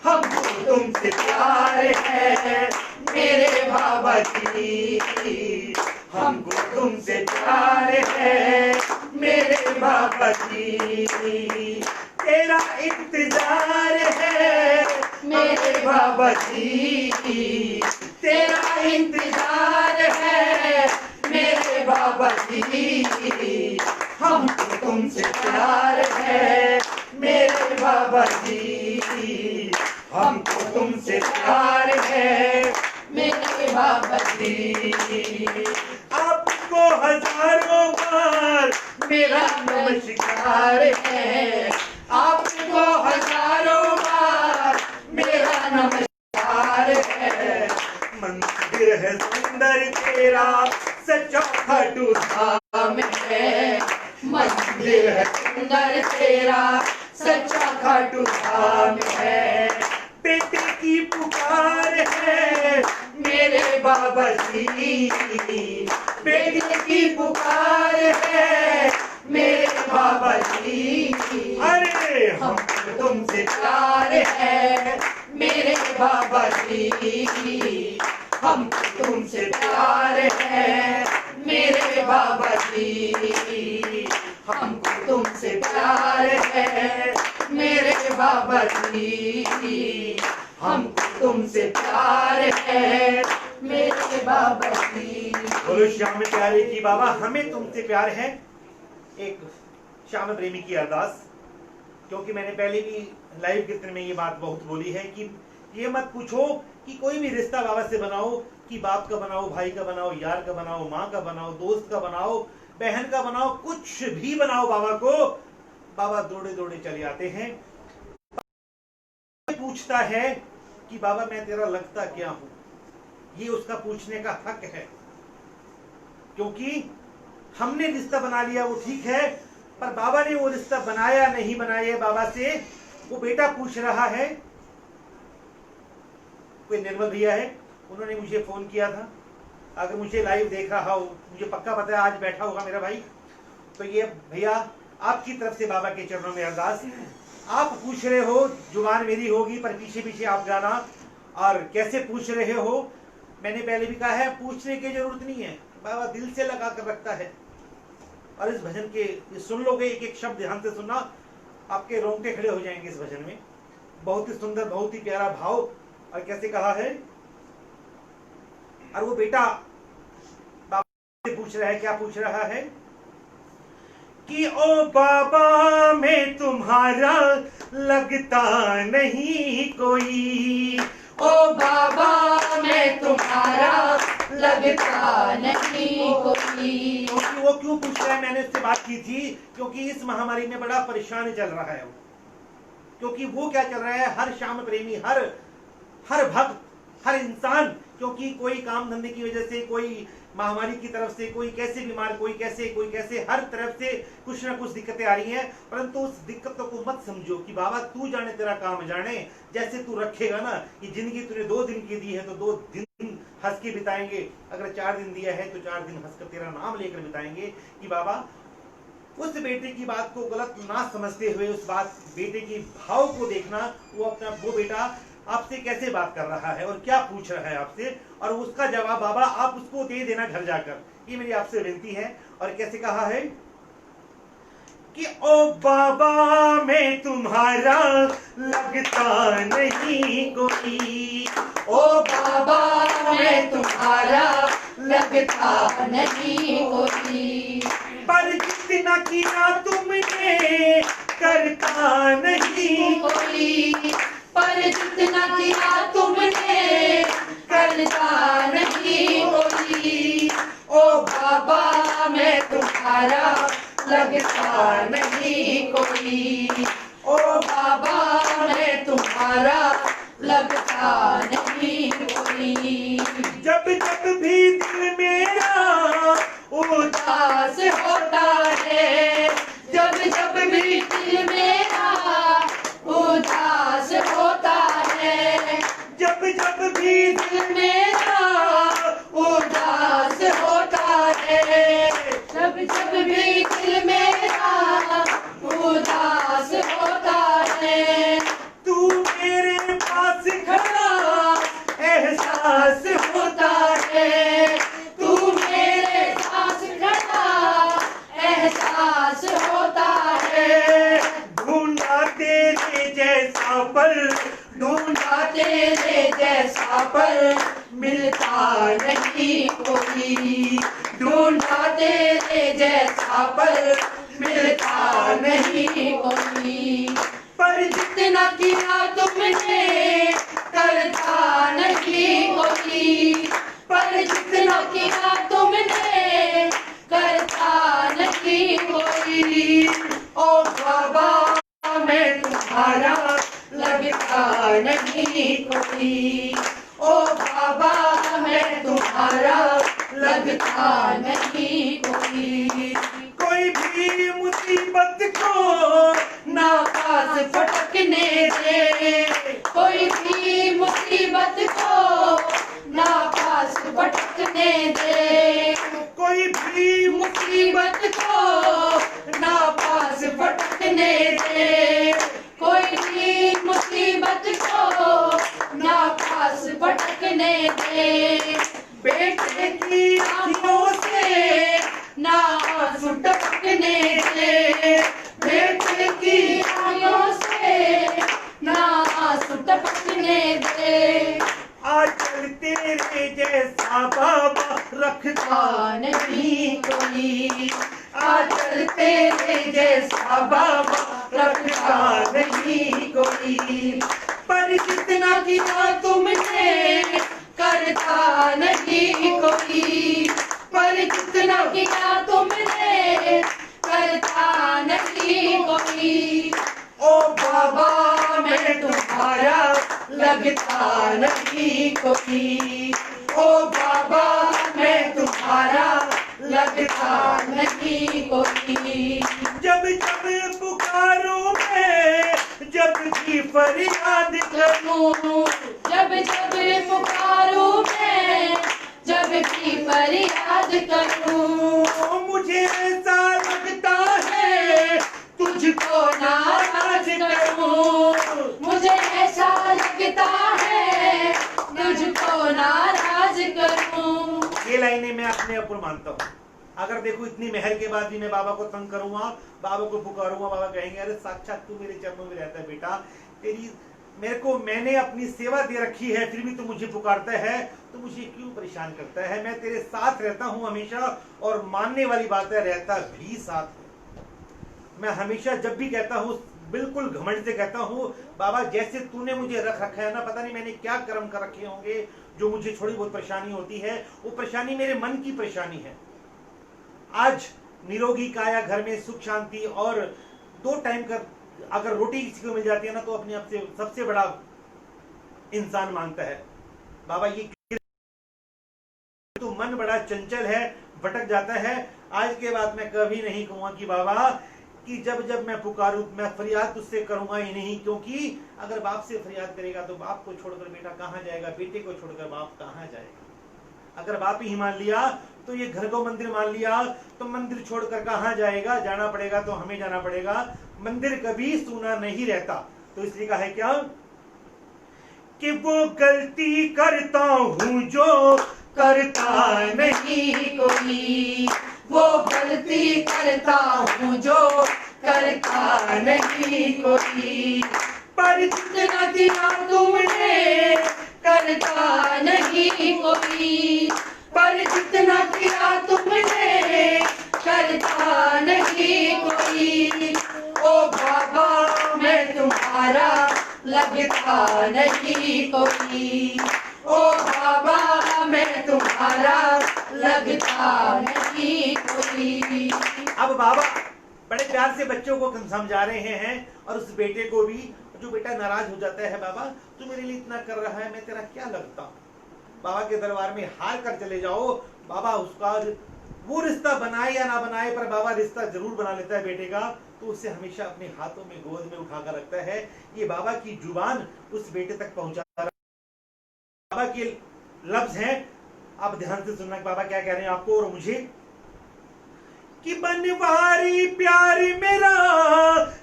हमको तुमसे प्यार है मेरे बाबा जी, हमको तुमसे प्यार है मेरे बाबा जी। तेरा इंतजार है मेरे बाबा जी, तेरा इंतजार है मेरे बाबा जी। हमको तुमसे प्यार है मेरे बाबा जी, हमको तुमसे प्यार है मेरे बाबा जी। आपको हजारों बार मेरा नमस्कार है, आपको हजारों बार मेरा नमस्कार है। मंदिर है सुंदर तेरा सच्चा खाटू धाम है, मंदिर है सुंदर तेरा सच्चा खाटू धाम है। है मेरे बाबा जी, बेटे की पुकार है मेरे बाबा जी। अरे हमको तुमसे प्यार है मेरे बाबा जी, हमको तुमसे प्यार है मेरे बाबा जी, हमको तुमसे प्यार है मेरे बाबा जी, हमको तुमसे प्यार है मेरे बाबा जी। बोलो श्याम प्यारे की बाबा हमें तुमसे प्यार है। एक श्याम प्रेमी की अरदास, क्योंकि मैंने पहले भी लाइव कीर्तन में ये बात बहुत बोली है कि ये मत पूछो कि कोई भी रिश्ता बाबा से बनाओ कि बाप का बनाओ, भाई का बनाओ, यार का बनाओ, माँ का बनाओ, दोस्त का बनाओ, बहन का बनाओ, कुछ भी बनाओ बाबा को, बाबा दौड़े दौड़े चले आते हैं। पूछता है कि बाबा मैं तेरा लगता क्या हूं, ये उसका पूछने का हक है, क्योंकि हमने रिश्ता बना लिया वो ठीक है, पर बाबा ने वो रिश्ता बनाया नहीं बनाया बाबा से वो बेटा पूछ रहा है। कोई निर्मल भैया है, उन्होंने मुझे फोन किया था, अगर मुझे लाइव देख रहा हो, मुझे पक्का पता है आज बैठा होगा मेरा भाई, तो ये भैया आपकी तरफ से बाबा के चरणों में अरदास, आप पूछ रहे हो, जुबान मेरी होगी पर पीछे पीछे आप जाना, और कैसे पूछ रहे हो मैंने पहले भी कहा है, पूछने की जरूरत नहीं है, बाबा दिल से लगा कर रखता है। और इस भजन के सुन लोगे, एक एक शब्द ध्यान से सुनना, आपके रोंगटे खड़े हो जाएंगे इस भजन में। बहुत ही सुंदर, बहुत ही प्यारा भाव, और कैसे कहा है, और वो बेटा बाबा से पूछ रहा है, क्या पूछ रहा है कि ओ बाबा मैं तुम्हारा लगता नहीं कोई, ओ बाबा मैं तुम्हारा लगता नहीं कोई। क्योंकि वो क्यों पूछ रहा है, मैंने उससे बात की थी, क्योंकि इस महामारी में बड़ा परेशान चल रहा है वो, क्योंकि वो क्या चल रहा है, हर श्याम प्रेमी, हर भक्त, हर इंसान, क्योंकि कोई काम धंधे की वजह से, कोई महामारी की तरफ से, कोई कैसे बीमार, कोई कैसे, हर तरफ से कुछ ना कुछ दिक्कतें आ रही हैं। परंतु उस दिक्कतों को मत समझो कि बाबा तू जाने, तेरा काम जाने, जैसे तू रखेगा ना, ये जिंदगी तूने 2 दिन की दी है तो 2 दिन हंस के बिताएंगे, अगर 4 दिन दिया है तो 4 दिन हंसकर तेरा नाम लेकर बिताएंगे। कि बाबा उस बेटे की बात को गलत ना समझते हुए, उस बेटे की भाव को देखना, वो बेटा आपसे कैसे बात कर रहा है और क्या पूछ रहा है आपसे, और उसका जवाब बाबा आप उसको दे देना घर जाकर, ये मेरी आपसे विनती है। और कैसे कहा है कि ओ बाबा मैं तुम्हारा लगता नहीं कोई, ओ बाबा मैं तुम्हारा लगता नहीं कोई। पर जितना किया तुमने करता नहीं कोई, पर जितना किया तुमने करता नहीं कोई। ओ बाबा मैं तुम्हारा लगता नहीं कोई, ओ बाबा मैं तुम्हारा लगता नहीं कोई। जब भी दिल मेरा उदास होता है, जब भी दिल मेरा उदास होता है, जब भी दिल मेरा उदास होता है, जब भी दिल मेरा उदास होता है, तू मेरे पास खड़ा एहसास होता है, तू मेरे पास खड़ा एहसास होता है। ढूंढा तेरे जैसा पर, ढूंढा तेरे जैसा पर मिलता नहीं कोई, ढूंढा तेरे जैसा पर मिलता नहीं कोई। पर जितना किया तुमने करता नहीं कोई, पर जितना किया तुमने करता नहीं कोई। ओ बाबा मैं तुम्हारा लगता नहीं कोई, ओ बाबा मैं तुम्हारा लगता नहीं कोई। कोई भी मुसीबत को ना पास फटकने दे, कोई भी मुसीबत को भटकने दे, कोई मुसीबत को ना पास भटकने दे, बेटे की आंखों से ना आंसू टपकने दे, बेटे की आंखों से ना आंसू टपकने दे। आजकल तेरे जैसा बाबा रखता नहीं कोई, आजकल तेरे जैसा बाबा रखता नहीं कोई, पर जितना किया तुमने करता नहीं कोई, पर जितना किया तुमने करता नहीं कोई। ओ बाबा मैं तुम्हारा लगता नहीं कोई, ओ बाबा मैं तुम्हारा लगता नहीं कोई। जब जब पुकारूं मैं, जब भी फरियाद करूं, जब जब पुकारूं मैं, जब भी फरियाद करूं, मुझे ऐसा लगता है तुझको नाराज करूं, मुझे ऐसा लगता है तुझको नाराज करूं। ये लाइनें मैं अपने ऊपर मानता हूँ। अगर देखो इतनी मेहर के बाद भी मैं बाबा को तंग करूंगा, बाबा को पुकारूंगा, बाबा कहेंगे अरे साक्षात तू मेरे चरणों में रहता है बेटा, तेरी मैंने अपनी सेवा दे रखी है, फिर भी तू मुझे पुकारता है, तो मुझे क्यों परेशान करता है? मैं तेरे साथ रहता हूँ हमेशा, और मानने वाली बात है रहता भी साथ हूँ। मैं हमेशा जब भी कहता हूँ बिल्कुल घमंड से कहता हूँ, बाबा जैसे तूने मुझे रख रखा है ना, पता नहीं मैंने क्या कर्म कर रखे होंगे जो मुझे थोड़ी बहुत परेशानी होती है, वो परेशानी मेरे मन की परेशानी है। आज निरोगी काया, घर में सुख शांति और 2 टाइम का अगर रोटी किसी को मिल जाती है ना, तो अपने आप से सबसे बड़ा इंसान मानता है। बाबा ये तो मन बड़ा चंचल है, भटक जाता है। आज के बाद मैं कभी नहीं कहूंगा कि बाबा कि जब जब मैं पुकारूं मैं फरियाद तुझसे करूंगा ही नहीं, क्योंकि अगर बाप से फरियाद करेगा तो बाप को छोड़कर बेटा कहां जाएगा, बेटे को छोड़कर बाप कहां जाएगा। अगर बाप ही मान लिया तो ये घर को मंदिर मान लिया, तो मंदिर छोड़कर कहां जाएगा, जाना पड़ेगा तो हमें जाना पड़ेगा। मंदिर कभी सूना नहीं रहता। तो इसलिए कहा है क्या कि वो गलती करता हूं जो करता नहीं कोई, वो गलती करता हूँ जो करता नहीं कोई, पर जितना किया तुमने करता नहीं कोई, पर जितना किया तुमने करता नहीं कोई। ओ बाबा मैं तुम्हारा लगता नहीं कोई, ओ बाबा मैं तुम्हारा लगता नहीं कोई। अब बाबा बड़े प्यार से बच्चों को समझा रहे हैं और उस बेटे को भी, जो बेटा नाराज हो जाता है, बाबा तू मेरे लिए इतना कर रहा है, मैं तेरा क्या लगता हूँ। बाबा के दरबार में हार कर चले जाओ, बाबा उसका वो रिश्ता बनाए या ना बनाए, पर बाबा रिश्ता जरूर बना लेता है बेटे का, तो उसे हमेशा अपने हाथों में गोद में उठाकर रखता है। ये बाबा की जुबान उस बेटे तक पहुंचाता है। बाबा के लफ्ज हैं, आप ध्यान से सुनना बाबा क्या कह रहे हैं आपको और मुझे, कि बनवारी प्यार मेरा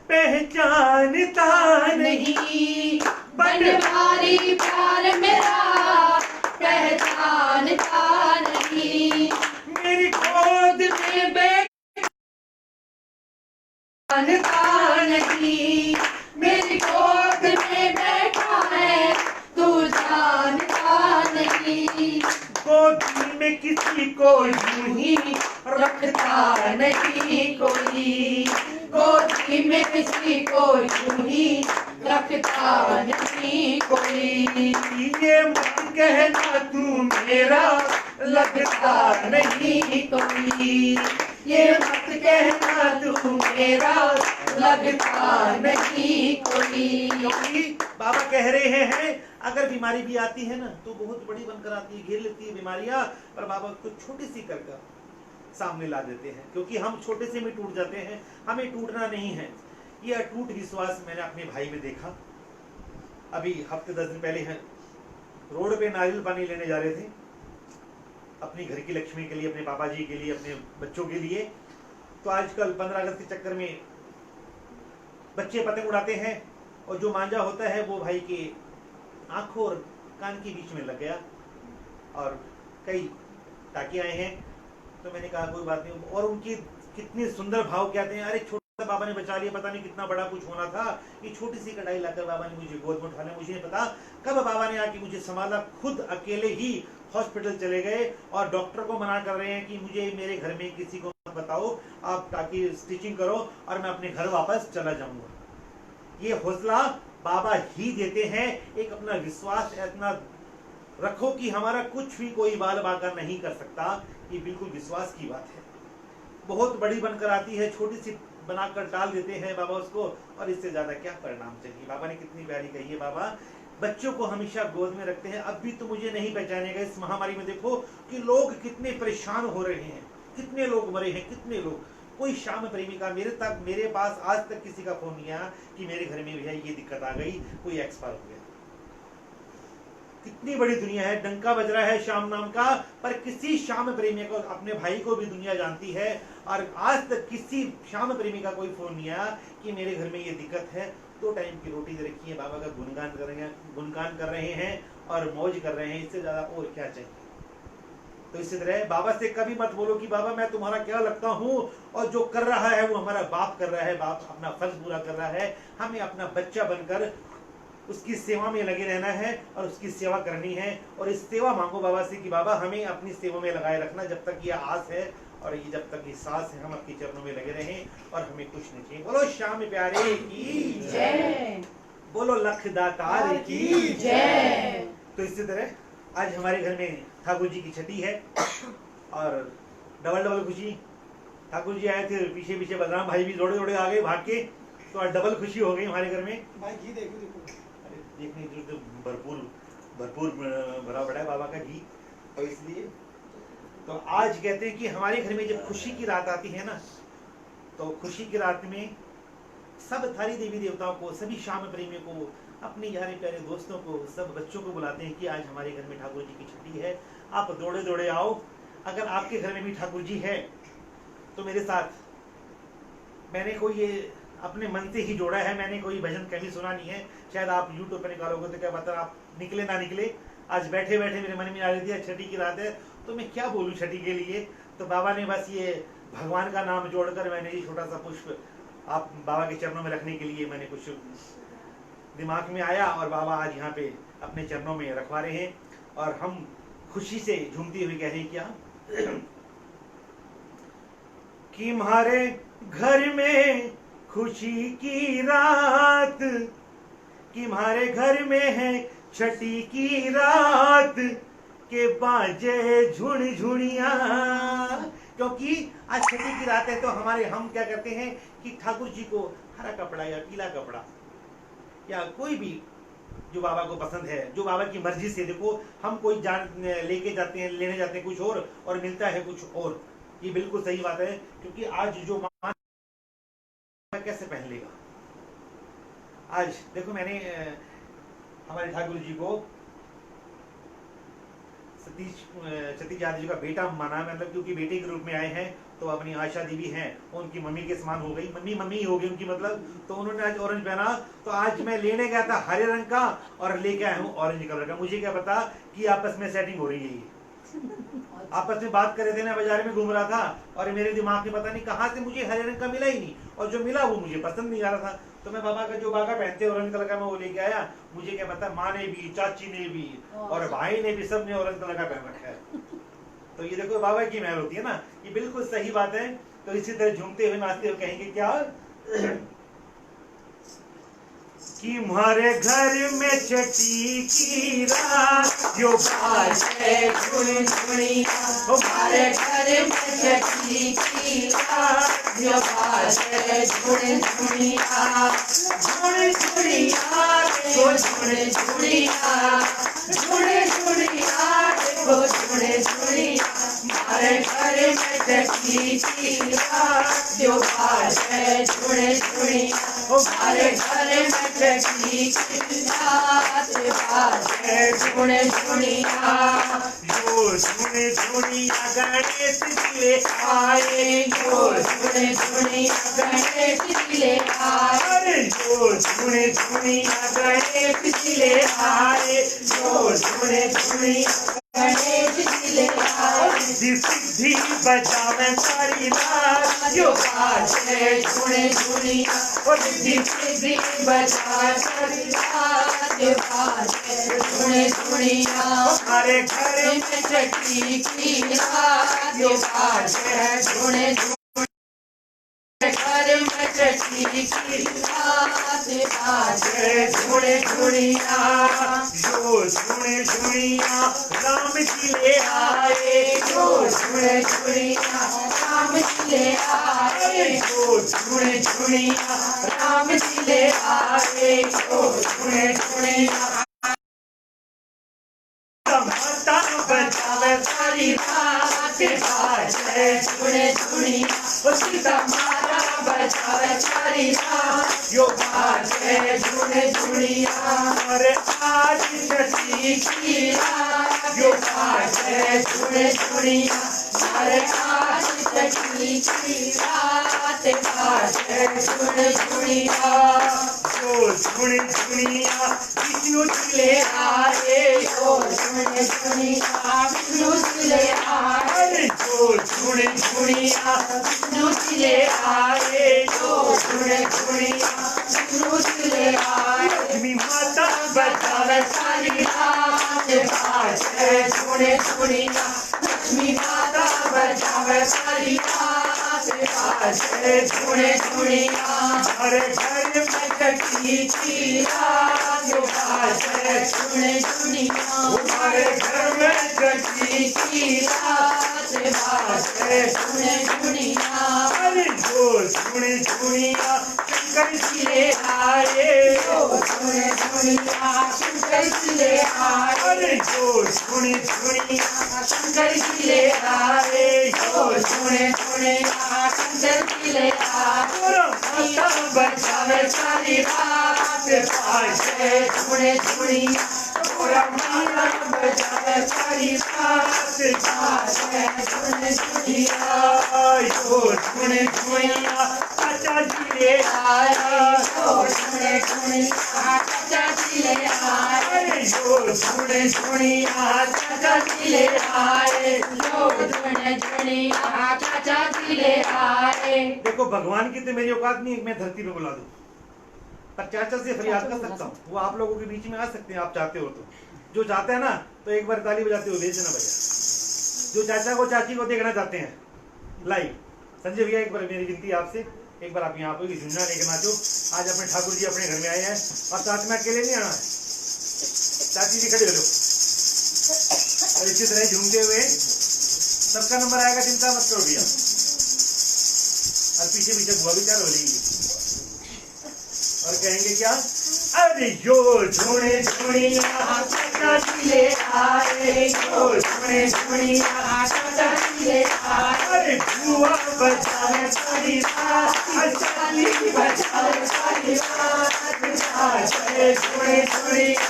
पहचानता नहीं, बनवारी प्यार मेरा पहचानता नहीं, मेरी गोद में जानता नहीं, मेरी गोद में बैठा है तू जानता नहीं, गोद में किसी को यूं ही रखता नहीं कोई, गोदी में किसी को यूं ही रखता नहीं कोई। ये मत कहना तू मेरा लगता नहीं कोई, ये मत कहना तू मेरा लगता नहीं कोई। क्योंकि बाबा कह रहे हैं अगर बीमारी भी आती है ना तो बहुत बड़ी बनकर आती है, घेर लेती है बीमारियां, पर बाबा उसको छोटी सी कर सामने ला देते हैं, क्योंकि हम छोटे से में टूट जाते हैं, हमें टूटना नहीं है। ये अटूट विश्वास मैंने अपने भाई में देखा। अभी हफ्ते 10 दिन पहले हैं, रोड पे नारियल पानी लेने जा रहे थे अपनी घर की लक्ष्मी के लिए, अपने पापा जी के लिए, अपने बच्चों के लिए। तो आजकल 15 अगस्त के चक्कर में बच्चे पतंग उड़ाते हैं और जो मांझा होता है वो भाई के आंखों और कान के बीच में लग गया और कई टाके आए हैं। तो मैंने कहा कोई बात नहीं, और उनकी कितने सुंदर भाव कहते हैं, अरे छोटा बाबा ने बचा लिया, पता नहीं कितना बड़ा कुछ होना था, ये छोटी सी कढ़ाई लाकर बाबा ने मुझे गोद में उठा लिया। मुझे नहीं पता कब बाबा ने आके मुझे संभाला, खुद अकेले ही हॉस्पिटल चले गए और डॉक्टर को मना कर रहे हैं कि मुझे मेरे घर में किसी को मत बताओ, आप ताकि स्टिचिंग करो और मैं अपने घर वापस चला जाऊंगा। ये हौसला बाबा ही देते हैं। एक अपना विश्वास इतना रखो कि हमारा कुछ भी कोई बाल बांका नहीं कर सकता, ये बिल्कुल विश्वास की बात है। बहुत बड़ी बनकर आती है, छोटी सी बनाकर टाल देते हैं बाबा उसको, और इससे ज्यादा क्या परिणाम चाहिए। बाबा ने कितनी प्यारी कही है, बाबा बच्चों को हमेशा गोद में रखते हैं। अब भी तो मुझे नहीं पहचानेगा इस महामारी में, देखो कि लोग कितने परेशान हो रहे हैं, कितने लोग मरे हैं, कितने लोग। कोई श्याम प्रेमी का मेरे पास आज तक किसी का फोन नहीं आया कि मेरे घर में भी है ये दिक्कत आ गई, कोई एक्सपायर हो गया। कितनी बड़ी दुनिया है, डंका बज रहा है श्याम नाम का, पर किसी श्याम प्रेमी को, अपने भाई को भी दुनिया जानती है, और आज तक किसी श्याम प्रेमी का कोई फोन नहीं आया कि मेरे घर में ये दिक्कत है। 2 टाइम की रोटी दे रखी है, बाबा का गुणगान कर रहे हैं और मौज कर रहे हैं, इससे ज्यादा और क्या चाहिए। तो इसी तरह बाबा से कभी मत बोलो कि बाबा मैं तुम्हारा क्या लगता हूँ, और जो कर रहा है वो हमारा बाप कर रहा है, बाप अपना फर्ज पूरा कर रहा है, हमें अपना बच्चा बनकर उसकी सेवा में लगे रहना है और उसकी सेवा करनी है। और इस सेवा मांगो बाबा से कि बाबा हमें अपनी सेवा में लगाए रखना, जब तक ये आस है और ये जब तक ये सांस है, हम आपके चरणों में लगे रहें और हमें कुछ नहीं चाहिए। बोलो श्याम प्यारे की जय, बोलो लख दातार की जय। तो इसी तरह आज हमारे घर में ठाकुर जी की छठी है और डबल खुशी। ठाकुर जी आए थे, पीछे पीछे बलराम भाई भी दौड़े दौड़े आ गए भाग के, तो आज डबल खुशी हो गई हमारे घर में। भाई घी देखो देखने तो भरपूर भरा पड़ा है बाबा का घी, और इसलिए तो आज कहते हैं कि हमारे घर में जब खुशी की रात आती है ना, तो खुशी की रात में सब थारी देवी देवताओं को, सभी श्याम प्रेमियों को, अपने यारे प्यारे दोस्तों को, सब बच्चों को बुलाते हैं कि आज हमारे घर में ठाकुर जी की छठी है, आप दौड़े दौड़े आओ। अगर आपके घर में भी ठाकुर जी है तो मेरे साथ, मैंने कोई ये अपने मन से ही जोड़ा है, मैंने कोई भजन कभी सुना नहीं है, शायद आप यूट्यूब पर निकालोगे तो क्या पता आप निकले ना निकले। आज बैठे बैठे मेरे मन में आ रही थी छठी की रात है तो मैं क्या बोलूं छठी के लिए, तो बाबा ने बस ये भगवान का नाम जोड़कर मैंने ये छोटा सा पुष्प आप बाबा के चरणों में रखने के लिए मैंने कुछ दिमाग में आया, और बाबा आज यहाँ पे अपने चरणों में रखवा रहे हैं और हम खुशी से झूमते हुए कह रहे हैं क्या कि हमारे घर में खुशी की रात, कि हमारे घर में है छठी की रात, के बाजे झुनझुनिया। क्योंकि आज छठी की रात है तो हम क्या करते हैं कि ठाकुर जी को हरा कपड़ा या पीला कपड़ा या कोई भी जो बाबा को पसंद है, जो बाबा की मर्जी से, देखो हम कोई लेके जाते हैं, लेने जाते हैं कुछ और मिलता है कुछ और। ये बिल्कुल सही बात है, क्योंकि आज जो मान कैसे पहन लेगा। आज देखो मैंने हमारे ठाकुर जी को सतीश यादव जी का बेटा माना, मतलब क्योंकि बेटे के रूप में आए हैं, तो अपनी आशा देवी हैं, उनकी मम्मी के समान हो गई, मम्मी ही हो गई उनकी, मतलब तो उन्होंने आज ऑरेंज पहना। तो आज मैं लेने गया था हरे रंग का और लेके आया हूँ ऑरेंज कलर का। मुझे क्या पता कि आपस में सेटिंग हो रही है, आपस में बात कर रहे थे ना, बाजार में घूम रहा था और मेरे दिमाग में पता नहीं कहाँ से मुझे हरे रंग का मिला ही नहीं, और जो मिला वो मुझे पसंद नहीं आ रहा था। तो मैं बाबा का जो बाबा पहनते ऑरेंज कलर का मैं वो लेके आया। मुझे क्या पता माँ ने भी, चाची ने भी और भाई ने भी, सब ने ऑरेंज कलर का पहन रखा है। तो ये देखो बाबा की महल होती है ना, ये बिल्कुल सही बात है। तो इसी तरह झूमते हुए नाचते हुए कहेंगे क्या कि हमारे घर में छठी की रात जो बाजे झुनझुनिया, हमारे घर में छठी की रात जो बाजे झुनझुनिया, झुनझुनिया देखो झुनझुनिया, झुनझुनिया देखो झुनझुनिया, हमारे घर में छठी की रात जो बाजे झुनझुनिया। हमारे घर में छठी की रात बाजे झुने झुनिया यो झुने झुनिया गणेश जी ले आए जो झुने झुनिया गणेश जी ले आए अरे जो झुने झुनिया गणेश जी ले आए जो झुने झुनिया गणेश जी ले आए रिद्धि सिद्धि बजावे सारी रात जो बाजे झुने झुनिया और रिद्धि सिद्धि बजाए सारी रात बाजे झुने झुनिया हमारे घर में छठी की रात बाजे झुने झुनिया घर में छठी की रात बाजे झुने झुनिया जो झुने झुनिया राम जी ले आए जो झुने झुनिया राम जी ले आए जो झुने झुनिया राम जी ले आए जो झुने झुनिया माता बजावे सारी रात बाजे झुने झुनिया सीता माता बजावे सारी रात यो बाजे झुने झुनिया अरे आज छठी की रात यो बाजे झुने झुनिया अरे आज छठी की रात बाजे झुने झुनिया जो झुने झुनिया विष्णु जी ले आए जो झुने झुनिया विष्णु जी ले आए अरे जो झुने झुनिया विष्णु जी ले आए जो झुने झुनिया विष्णु जी ले आए लक्ष्मी माता बजावे सारी रात बाजे झुने झुनिया लक्ष्मी माता बजावे सारी रात बाजे झुने झुनिया हमारे घर में छठी की रात बाजे झुने झुनिया हमारे घर में छठी की रात बाजे झुने झुनिया अरे जो झुने झुनिया शंकर जी ले आए जो झुने झुनिया शंकर जी ले आए अरे जो झुने झुनिया शंकर जी ले आए जो झुने झुनिया शंकर जी ले आए और माता बजावे सारी रात बाजे झुने झुनिया पूरा माला बजावे सारी रात बाजे झुने झुनिया जो झुने झुनिया चाचा जी ले आए जो झुने झुनिया चाचा जी ले आए अरे जो झुने झुनिया चाचा जी ले आए जो झुने झुनिया चाचा जी ले आए देखो भगवान की तो मेरी औकात नहीं है मैं धरती पे बुला दूं, पर चाचा से फरियाद कर सकता हूँ। वो आप लोगों के बीच में आ सकते हैं, आप चाहते हो तो। जो चाहते हैं ना तो एक बार ताली बजाते हुए भेज देना भैया। जो चाचा को चाची को देखना चाहते हैं लाइव, संजय भैया एक बार मेरी विनती है आपसे, एक बार आप यहाँ पे झुंझुना लेकर नाचो। आज अपने ठाकुर जी अपने घर में आए हैं और साथ में अकेले नहीं आना है, चाची जी खड़े हो लो और इसी तरह झूमते हुए सबका नंबर आएगा, चिंता मत करो भैया। और पीछे पीछे बुआ भी चार हो जाएगी और कहेंगे क्या, अरे जो झुने झुनिया चाचा जी ले आए जो झुने झुनिया चाचा जी ले आए अरे बुआ बजावे सारी रात, चाची बजावे सारी रात बाजे झुने झुनिया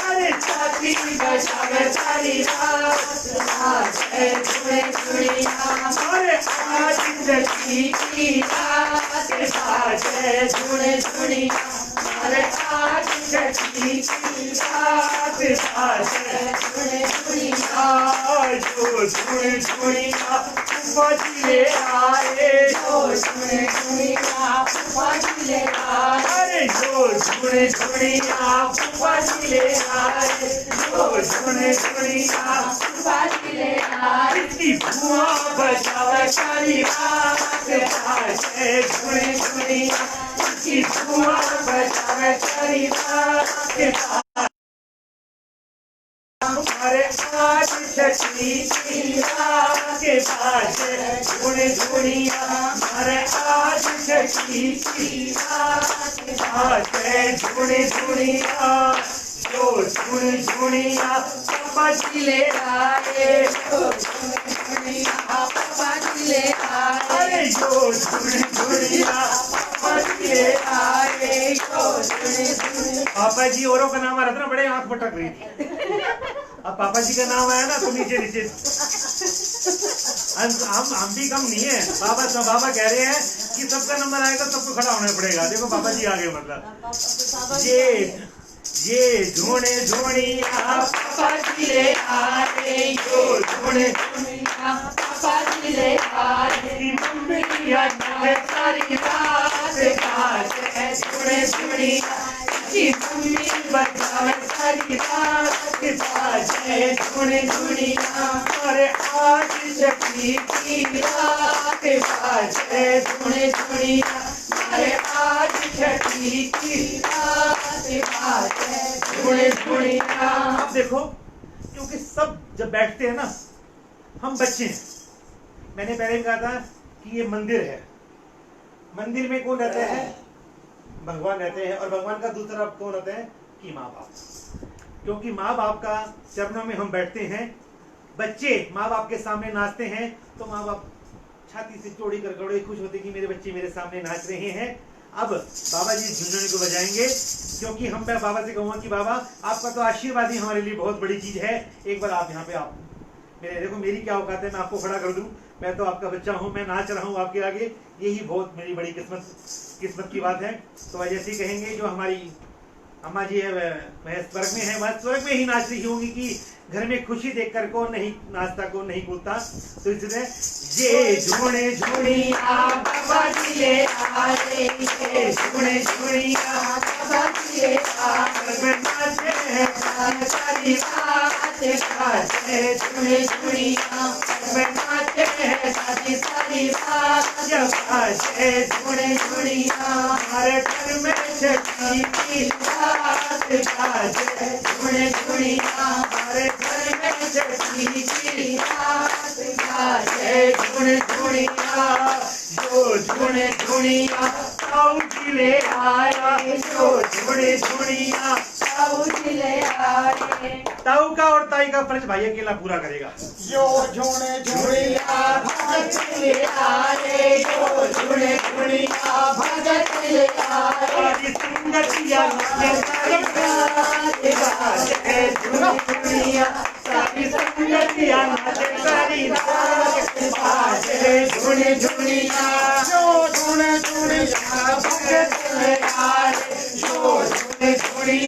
अरे चाची बजावे सारी रात बाजे झुने झुनिया अरे आज छठी की रात बाजे झुने झुनिया अरे आज छठी की रात बाजे झुने झुनिया जो झुने झुनिया बुआ जी ले आए, जो झुने झुनिया फूफा जी ले आए अरे जो झुने झुनिया फूफा जी ले आए जो झुने झुनिया फूफा जी ले आए इसकी बुआ बजावे सारी रात बाजे झुने झुनिया इसकी धुआ बजावे सारी रात हमारे आज छठी की रात बाजे झुने झुनिया, हमारे आज छठी की रात बाजे झुने झुनिया। जो झुन झुनिया पापा जी ले आए, जो झुन झुनिया पापा जी ले आए, अरे जो झुन झुनिया पापा जी ले आए, जो झुन झुनिया। पापा जी औरों का नाम आ रहा था ना, बड़े आंख भटक रही थी। अब पापा जी का नाम आया ना तो नीचे नीचे हम भी कम नहीं है। बाबा कह रहे हैं कि सबका नंबर आएगा सबको खड़ा होना पड़ेगा। देखो पापा जी आगे, मतलब ये झोने झोनिया पापा जी ले आए, जो झोने झुनिया पापा जी ले आए, की मम्मी की है सारी रात काटे झुने झुनिया की मम्मी बजावे सारी रात काटे झुने झुनिया। अरे आज शक्ति की रात बाजे झुने झुनिया, अरे आज शक्ति की रात बाजे झुने झुनिया। आप देखो, क्योंकि सब जब बैठते हैं ना, हम बच्चे हैं। मैंने पहले भी कहा था कि ये मंदिर है। मंदिर में कौन रहते हैं? भगवान रहते हैं। और भगवान का दूसरा कौन होता है? कि माँ बाप। क्योंकि माँ बाप का चरणों में हम बैठते हैं। बच्चे माँ बाप के सामने नाचते हैं तो माँ बाप छाती से चौड़ी कर बड़े खुश होते कि मेरे बच्चे मेरे सामने नाच रहे हैं। अब बाबा जी झुनझुनी को बजाएंगे, क्योंकि हम मैं बाबा से कहूँगा कि बाबा आपका तो आशीर्वाद ही हमारे लिए बहुत बड़ी चीज है। एक बार आप यहाँ पे आप मेरे देखो, मेरी क्या औकात है मैं आपको खड़ा कर दूं। मैं तो आपका बच्चा हूँ, मैं नाच रहा हूँ आपके आगे, यही बहुत मेरी बड़ी किस्मत की बात है। तो जैसे कहेंगे जो हमारी अम्मा जी है वह स्वर्ग में है, वह स्वर्ग में ही नाच रही होंगी कि घर में खुशी देखकर कौन नहीं नाचता कौन नहीं कूदता। तो इसलिए ये झूने झूनिया बाबा जी ले आए, ये झूने झूनिया बाबा जी ले आए, में नाचे हैं सारी रात काटे झुने झुनिया, में नाचे हैं सारी रात जब नाचे झुने झुनिया। हमारे घर में शक्ति की रात बाजे झुने झुनिया, हमारे घर में शक्ति की रात बाजे झुने झुनिया। जो झुने झुनिया ताऊ जी ले आए, जो झुने झुनिया ताऊ जी ले आए, ताऊ का और ताई का फर्ज भाई अकेला पूरा करेगा। जो झुने झुनिया भगत ले आए, जो झुने झुनिया भगत ले आए, सारी संगतिया सारी रात बाजे झुने झुनिया, सारी संगतिया सारी रात बाजे झुने झुनिया। जो झुने झुनिया भगत ले आए, जो झुने झुनिया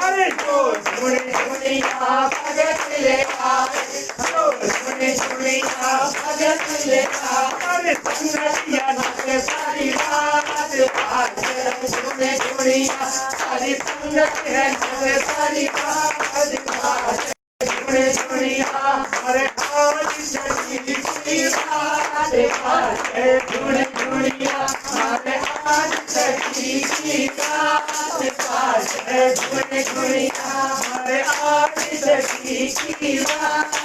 अरे जो झुने झुनिया भगत ले आए, जो झुने झुनिया भगत ले आए, अरे संगतिया सारी रात बाजे झुने झुनिया, सारी संगत है सारी रात बाजे झुने झुनिया। अरे आज शक्ति की रात बाजे झुने झुनिया, हमारे आज शक्ति की रात बाजे झुने झुनिया, हमारे आज शक्ति की रात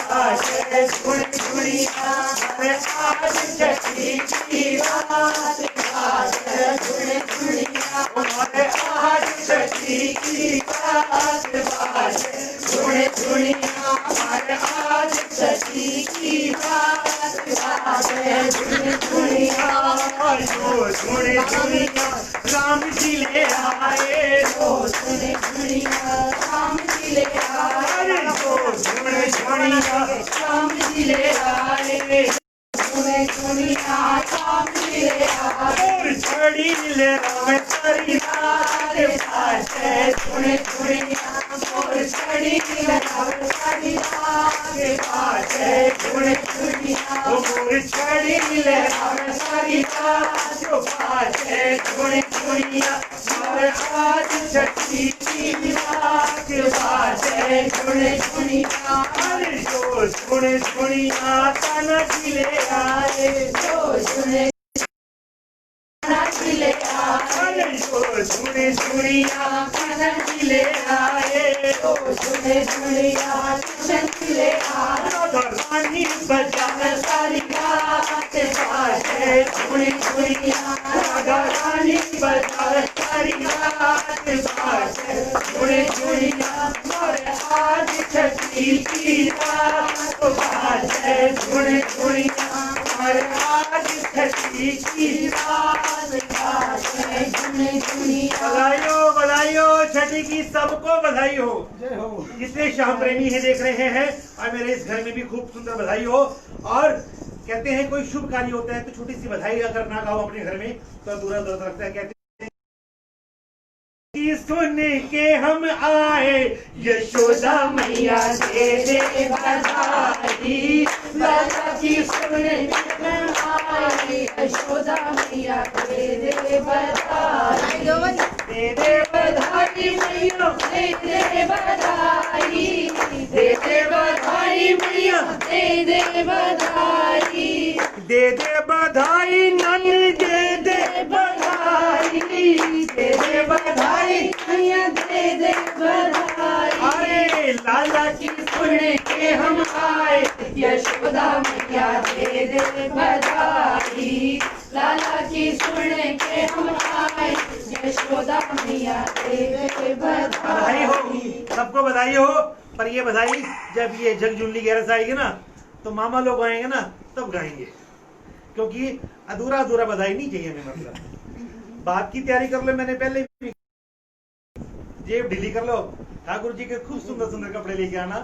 बाजे झुने झुनिया, हमारे आज शक्ति की रात बाजे झुने झुनिया, हमारे आज शक्ति की रात बाजे झुने झुनिया, हमारे आज शक्ति की रात बाजे झुने झुनिया। जो झुने झुनिया राम जी ले आए, जो झुने झुनिया राम जी ले आए, अरे जो झुने झुनिया राम जी ले आए, झुने झुनिया राम जी ले आए, और छड़ी ले राम सारी रात बाजे झुने झुनिया, और छड़ी ले राम सारी रात बाजे झुने झुनिया, और छड़ी ले राम सारी रात बाजे झुने झुनिया, हमारे आज शक्ति की रात बाजे झुने झुनिया। अरे जो झुने झुनिया ताना जी ले आए, जो झुने ले आए, अरे जो झुने झुनिया कान्हा जी ले आए, झुने झुनिया चंचले रानी बजा सारी रात बाजे झुनी झुनिया रानी बजा सारी रात बाजे झुनी झुनिया मोरे आज छठी की रात बाजे झुनी झुनिया हमारे आज छठी की रात बाजे झुनी झुनिया। बधाई हो, बधाई हो, छठी की सबको बधाई हो। जितने श्याम प्रेमी है देख रहे हैं, और मेरे इस घर में भी खूब सुंदर बधाई हो। और कहते हैं कोई शुभ कार्य होता है तो छोटी सी बधाई अगर ना गाओ अपने घर में तो अधूरा अधूरा लगता है। कहते हैं कि सुन के हम आए यशोदा मैया दे दे बधाई बाबा की सुन आई यशोदा मैया दे दे बधाई दे दे बधाई मैया दे दे बधाई दे दे बधाई मैया दे दे बधाई दे दे बधाई नानी दे दे बधाई दे दे बधाई मैया दे दे बधाई। अरे लाला की सुन के हम आए यशोदा मैया दे दे बधाई लाला की सुन के हम आए यशोदा मैया दे दे बधाई हो, बधाई। सबको बधाई हो। पर ये बधाई जब ये झकझुंडी गैरस आएगी ना तो मामा लोग आएंगे ना तब गाएंगे, क्योंकि अधूरा अधूरा बधाई नहीं चाहिए हमें। मतलब बात की तैयारी कर लो, मैंने पहले जेब ढीली कर लो, ठाकुर जी के खूब सुंदर सुंदर कपड़े लेके आना।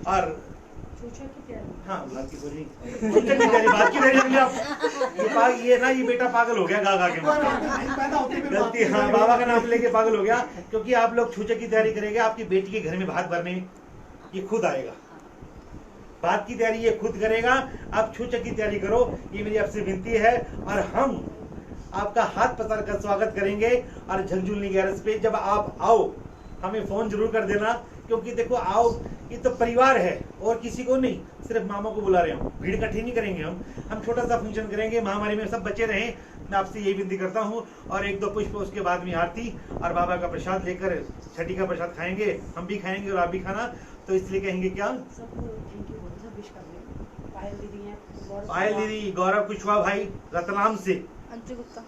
और हाँ बात की बोली बात की ये ना ये बेटा पागल हो गया गा गा के, गलती। हाँ बाबा का नाम लेके पागल हो गया, क्योंकि आप लोग छूचे की तैयारी करेंगे, आपकी बेटी के घर में भात भरने ये खुद आएगा। बात की तैयारी ये खुद करेगा, आप छूचे की तैयारी करो, ये मेरी आपसे विनती है। और हम आपका हाथ पकड़ कर स्वागत करेंगे। और झकझुलनी गैरस पे जब आप आओ हमें फोन जरूर कर देना, क्योंकि देखो आओ ये तो परिवार है और किसी को नहीं, सिर्फ मामा को बुला रहे हूँ। भीड़ इकट्ठी नहीं करेंगे हम छोटा सा फंक्शन करेंगे। महामारी में सब बचे रहें, मैं आपसे यही विनती करता हूँ। और एक दो पुष्प उसके बाद में आरती और बाबा का प्रसाद लेकर छठी का प्रसाद खाएंगे, हम भी खाएंगे और आप भी खाना। तो इसलिए कहेंगे क्या, पायल दीदी, गौरव कुशवाहा भाई रतलाम से, अंशु गुप्ता,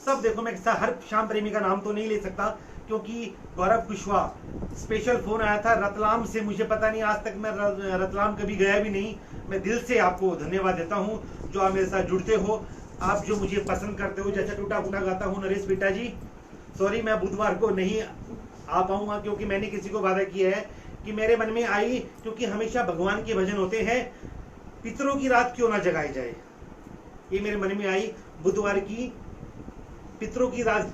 सब देखो मैं हर श्याम प्रेमी का नाम तो नहीं ले सकता, क्योंकि गौरव कुशवाहा स्पेशल फोन आया था रतलाम से। मुझे पता नहीं, आज तक मैं रतलाम कभी गया भी नहीं। मैं दिल से आपको धन्यवाद देता हूँ जो आप मेरे साथ जुड़ते हो, आप जो मुझे पसंद करते हो। जैसे टूटा फूटा गाता हूँ नरेश बेटा जी, सॉरी मैं बुधवार को नहीं आ पाऊंगा, क्योंकि मैंने किसी को वादा किया है कि मेरे मन में आई, क्योंकि हमेशा भगवान के भजन होते हैं, पितरों की रात क्यों ना जगाई जाए, ये मेरे मन में आई। बुधवार की पितरों की रात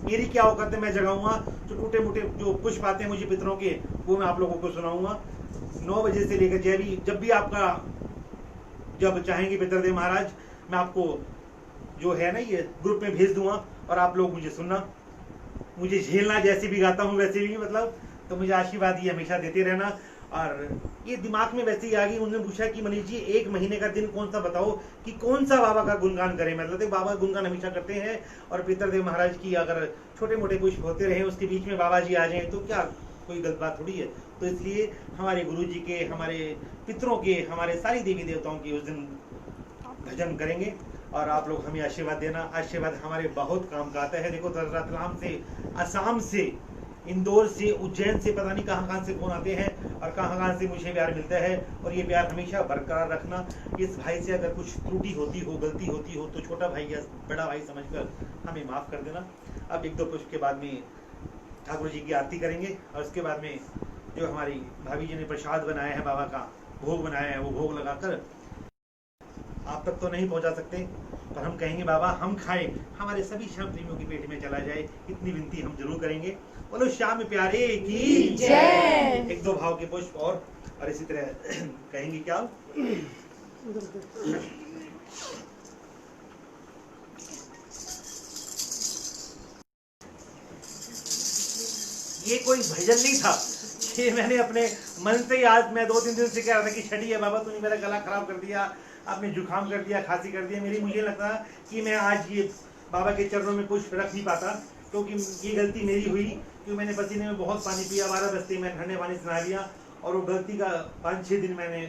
मेरी क्या औकात है, मैं जगाऊंगा। जो टूटे मोटे जो पुष्प आते हैं मुझे पितरों के, वो मैं आप लोगों को सुनाऊंगा 9 बजे से लेकर जब भी आपका जब चाहेंगे पितरदेव महाराज, मैं आपको जो है ना ये ग्रुप में भेज दूंगा और आप लोग मुझे सुनना, मुझे झेलना, जैसे भी गाता हूँ वैसे भी, मतलब तो मुझे आशीर्वाद ये हमेशा देते रहना। और ये दिमाग में वैसे ही आ गई। उन्होंने पूछा कि मनीष जी 1 महीने का दिन कौन सा बताओ कि कौन सा बाबा का गुणगान करें। मतलब बाबा गुणगान हमेशा करते हैं, और पितरदेव महाराज की अगर छोटे मोटे पुष्प होते रहे उसके बीच में बाबा जी आ जाएं तो क्या कोई गलत बात थोड़ी है। तो इसलिए हमारे गुरु जी के, हमारे पितरों के, हमारे सारी देवी देवताओं के उस दिन भजन करेंगे और आप लोग हमें आशीर्वाद देना। आशीर्वाद हमारे बहुत काम का आता है। देखो रतलाम से, असम से, इंदौर से, उज्जैन से, पता नहीं कहाँ से फोन आते हैं और कहाँ से मुझे प्यार मिलता है। और ये प्यार हमेशा बरकरार रखना। इस भाई से अगर कुछ त्रुटि होती हो, गलती होती हो तो छोटा भाई या बड़ा भाई समझकर हमें माफ कर देना। अब 1-2 पुष्प के बाद में ठाकुर जी की आरती करेंगे और उसके बाद में जो हमारी भाभी जी ने प्रसाद बनाया है, बाबा का भोग बनाया है, वो भोग लगाकर आप तक तो नहीं पहुंचा सकते, पर हम कहेंगे बाबा हम खाएं, हमारे सभी श्याम प्रेमियों की पेट में चला जाए, इतनी विनती हम जरूर करेंगे। बोलो श्याम प्यारे की जय। 1-2 भाव के पुष्प और इसी तरह कहेंगे क्या, ये कोई भजन नहीं था, ये मैंने अपने मन से ही, आज मैं 2-3 दिन से कह रहा था कि छठी है बाबा, तूने मेरा गला खराब कर दिया, आपने जुकाम कर दिया, खांसी कर दिया मेरी। मुझे लगता कि मैं आज ये बाबा के चरणों में पुष्प रख नहीं पाता, क्योंकि ये गलती मेरी हुई क्योंकि मैंने पसीने में बहुत पानी पिया, 12 बस्ती में ठंडे पानी से नहा लिया, और वो गलती का 5-6 दिन मैंने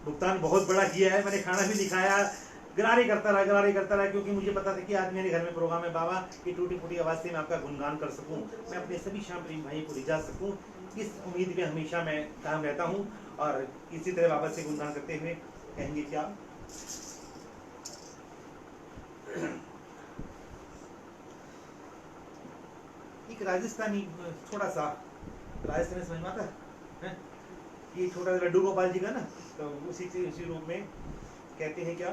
भुगतान बहुत बड़ा किया है। मैंने खाना भी नहीं खाया, गरारे करता रहा, क्योंकि मुझे पता था कि आज मेरे घर में प्रोग्राम है बाबा की टूटी फूटी आवाज़ से मैं आपका गुणगान कर सकूं, मैं अपने सभी श्याम प्रेमी भाई को रिझा सकूं। इस उम्मीद में हमेशा मैं कायम रहता हूं, और इसी तरह बाबा से गुणगान करते हुए कहेंगे क्या, एक राजस्थानी थोड़ा सा राजस्थानी समझ में आता है, ये छोटा लड्डू गोपाल जी का ना, तो उसी रूप में कहते हैं क्या,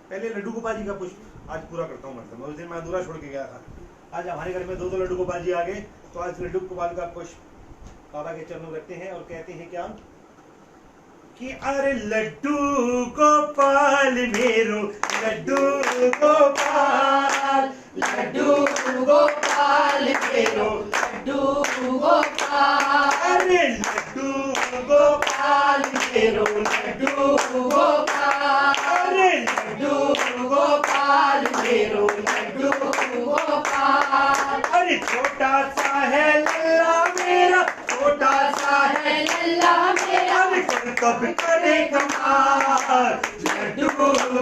पहले लड्डू गोपाल जी का पुष्प आज पूरा करता हूँ। मतलब उस दिन मैं अधूरा छोड़ के गया था, आज हमारे घर में 2 लड्डू गोपाल जी आ गए, तो आज लड्डू गोपाल का पुष्प बाबा के चरणों में रखते हैं और कहते हैं क्या कि अरे लड्डू गोपाल मेरो लड्डू गोपाल, लड्डू गोपाल मेरो लड्डू गोपाल, अरे लड्डू गोपाल मेरो लड्डू गोपाल, अरे लड्डू गोपाल मेरो लड्डू गोपाल, अरे छोटा सा है लल्ला मेरा, छोटा सा है लल्ला मेरा, अरे कब करे कमाल, लड्डू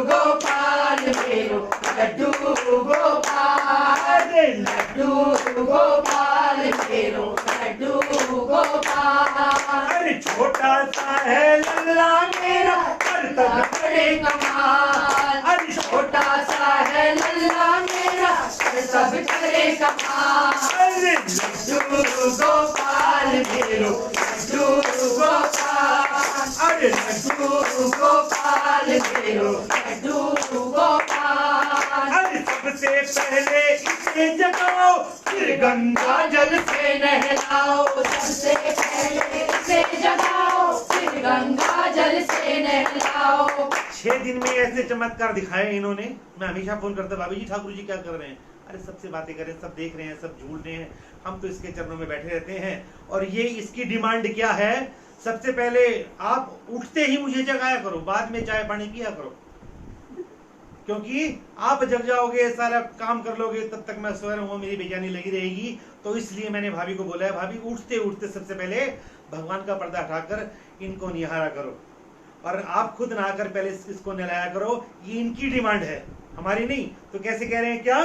गोपाल मेरो लड्डू गोपाल, अरे लड्डू गोपाल मेरो लड्डू गोपाल, अरे छोटा सा है लल्ला मेरा, पर तब बड़े कमाल, अरे छोटा सा है लल्ला मेरा सब करे कमाल, अरे लड्डू गोपाल मेरो लड्डू गोपाल, अरे लड्डू गोपाल मेरो लड्डू गोपाल, अरे सबसे पहले इसे जगाओ, फिर गंगा जल से नहलाओ, सबसे पहले इसे जगाओ, फिर गंगा जल से नहलाओ। 6 दिन में ऐसे चमत्कार दिखाए इन्होंने। मैं हमेशा फोन करता, भाभी जी ठाकुर जी क्या कर रहे हैं, अरे सबसे बातें करें, सब देख रहे हैं, सब झूल रहे हैं, हम तो इसके चरणों में बैठे रहते हैं। और ये इसकी डिमांड क्या है, सबसे पहले आप उठते ही मुझे जगाया करो, बाद में चाय पानी पिया करो, क्योंकि आप जग जाओगे, सारा काम कर लोगे, तब तक मैं सो रहा हूँ, मेरी बेचैनी लगी रहेगी। तो इसलिए मैंने भाभी को बोला है, भाभी उठते उठते सबसे पहले भगवान का पर्दा हटाकर इनको निहारा करो, और आप खुद नहाकर पहले इसको नहलाया करो। ये इनकी डिमांड है, हमारी नहीं। तो कैसे कह रहे हैं क्या,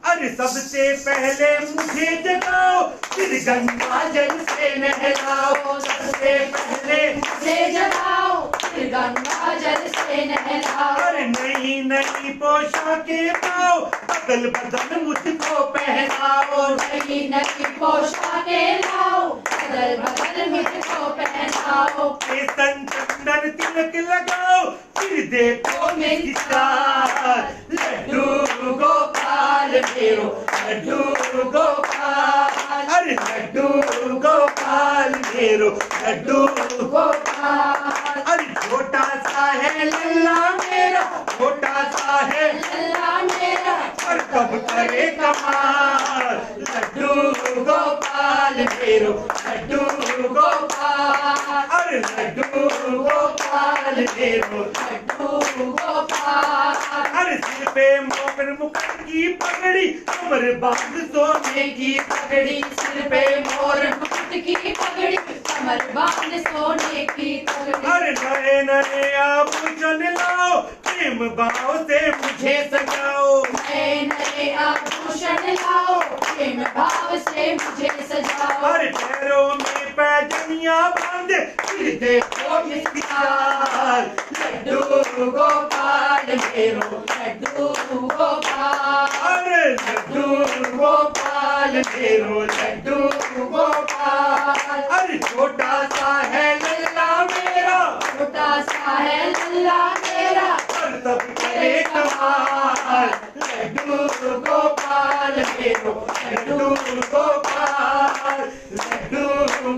अरे सबसे पहले मुझे जगाओ, फिर गंगा जल से नहलाओ, सबसे पहले मुझे जगाओ, फिर गंगा जल से नहलाओ, अरे नई नई पोशाकें पाओ, बदल बदल मुझको पहनाओ, नई नई पोशाकें लाओ, बदल बदल मुझको पहनाओ, केसन चंदन तिलक लगाओ, फिर देखो मेरी चाल, लड्डू गोपाल मेरो लड्डू गोपाल, अरे लड्डू गोपाल मेरो लड्डू गोपाल, अरे छोटा सा है लल्ला मेरा, छोटा सा है लल्ला मेरा और कब करे कमाल, लड्डू गोपाल मेरो लड्डू गोपाल, अरे लड्डू गोपाल मेरो लड्डू गोपाल, अरे सिर पे मोर मुकुट की पगड़ी, कमर बांध सोने की पगड़ी, सिर पे मोर मुकुट की पगड़ी, कमर बांध सोने की पगड़ी, अरे नए नए आभूषण लाओ, प्रेम भाव से मुझे सजाओ, नए नए आभूषण लाओ, प्रेम भाव से मुझे सजाओ, अरे पैरों में पैजनियां बांधे, फिर देखो मेरी चाल, लड्डू गोपाल मेरो लड्डू गोपाल, अरे लड्डू गोपाल मेरो लड्डू गोपाल, अरे छोटा सा है लल्ला मेरा, छोटा सा है लल्ला मेरा और तब करे कमाल, लड्डू गोपाल मेरो लड्डू गोपाल, लड्डू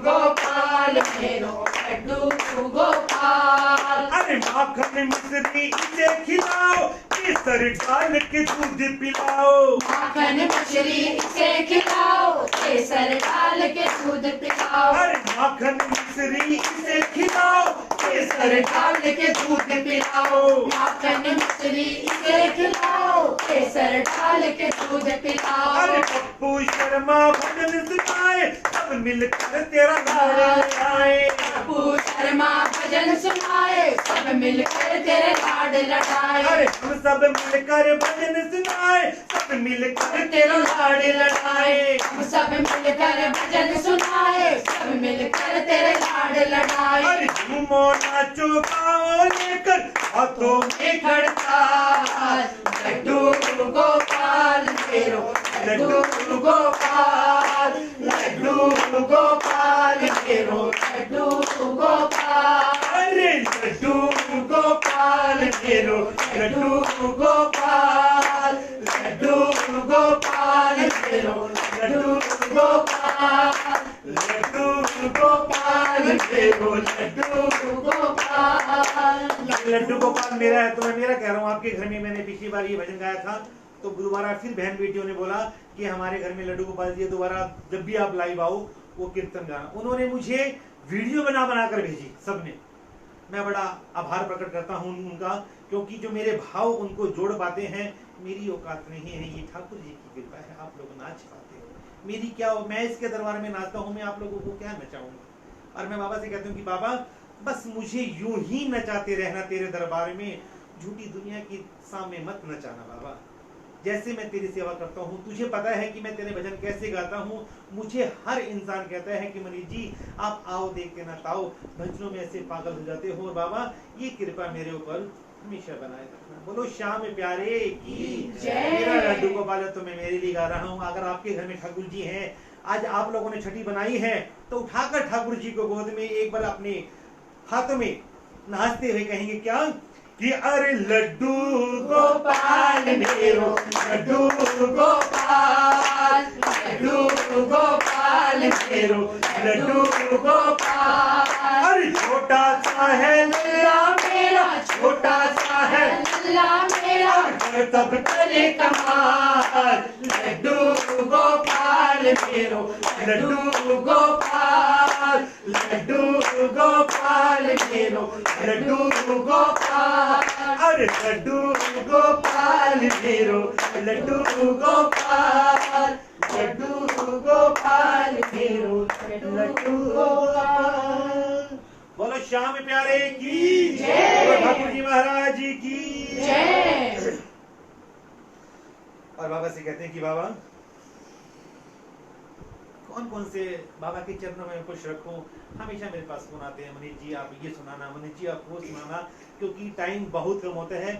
गोपाल मेरो लड्डू गोपाल, अरे माखन मिश्री इसे खिलाओ, केसर डाल के दूध पिलाओ, माखन मछली इसे खिलाओ, केसर डाल के दूध पिलाओ, अरे माखन मिश्री इसे खिलाओ, केसर केसर डाल के दूध पिलाओ, माखन मछली इसे खिलाओ, केसर डाल के दूध पिलाओ। अरे पप्पू शर्मा भजन सुनाए, सब मिलकर तेरा लाड़ लड़ाए। पप्पू शर्मा भजन सुनाए, सब मिलकर तेरे लाड लड़ाए। अरे हम सब मिलकर भजन सुनाए, सब मिलकर तेरा लाड़ लड़ाए। हम सब मिलकर भजन सुनाए, सब मिलकर तेरे लाड लड़ाए। अरे झूमो नाचो गाओ लेकर हाथों में खड़ताल, लड्डू गोपाल मेरो, लड्डू गोपाल, लड्डू गोपाल मेरो, लड्डू गोपाल। अरे लड्डू गोपाल मेरो, लड्डू गोपाल, लड्डू गोपाल मेरो, लड्डू गोपाल, लड्डू गोपाल मेरो, लड्डू गोपाल। लड्डू गोपाल मेरा है। तो मैं मेरा कह रहा हूँ, आपके घर में मैंने पिछली बार ये भजन गाया था, तो दोबारा फिर बहन बेटियों ने बोला कि हमारे घर में लड्डू गोपाल जी दोबारा जब भी आप लाइव आओ वो कीर्तन गाना। उन्होंने मुझे वीडियो बना कर भेजी सबने। मैं बड़ा आभार प्रकट करता हूँ उनका, क्योंकि जो मेरे भाव उनको जोड़ पाते हैं, मेरी औकात नहीं है, ये ठाकुर जी की कृपा है। आप लोग नाच पाते हो, मेरी क्या हो, मैं इसके दरबार में नाचता हूँ, मैं आप लोगों को क्या नचाऊंगा। और मैं बाबा से कहता हूँ कि बाबा बस मुझे यूं ही नचाते रहना तेरे दरबार में, झूठी दुनिया की सामने मत नचाना बाबा। जैसे मैं तेरी सेवा करता हूँ, तुझे पता है कि मैं तेरे भजन कैसे गाता हूँ। मुझे हर इंसान कहता है कि मनीष जी आप आओ देख के ना ताओ, भजनों में ऐसे पागल हो जाते हो। और बाबा ये कृपा मेरे ऊपर हमेशा बनाए रखना। बोलो श्याम प्यारे की जय। मेरा लड्डू गोपाल तो मैं मेरे लिए गा रहा हूँ। अगर आपके घर में ठाकुर जी हैं, आज आप लोगों ने छठी बनाई है, तो उठाकर ठाकुर जी को गोद में एक बार अपने हाथों में नाचते हुए कहेंगे क्या कि अरे लड्डू गोपाल मेरो, लड्डू गोपाल, लड्डू गोपाल मेरो, लड्डू गोपाल। अरे छोटा सा है लल्ला मेरा, छोटा सा है लल्ला मेरा, तब करे कमाल। लड्डू गोपाल मेरो, लड्डू गोपाल, लड्डू गोपाल मेरो, लड्डू गोपाल। अरे लड्डू गोपाल मेरो, लड्डू गोपाल, लड्डू गोपाल मेरो, लड्डू गोपाल। बोलो श्याम प्यारे की जय। बोलो ठाकुर जी महाराज जी की जय। और बाबा से कहते हैं कि बाबा कौन कौन से बाबा के चरणों में खुश रखूं। हमेशा मेरे पास फोन आते हैं, मनीष जी आप ये सुनाना, मनीष जी आप वो सुनाना, क्योंकि टाइम बहुत कम होता है।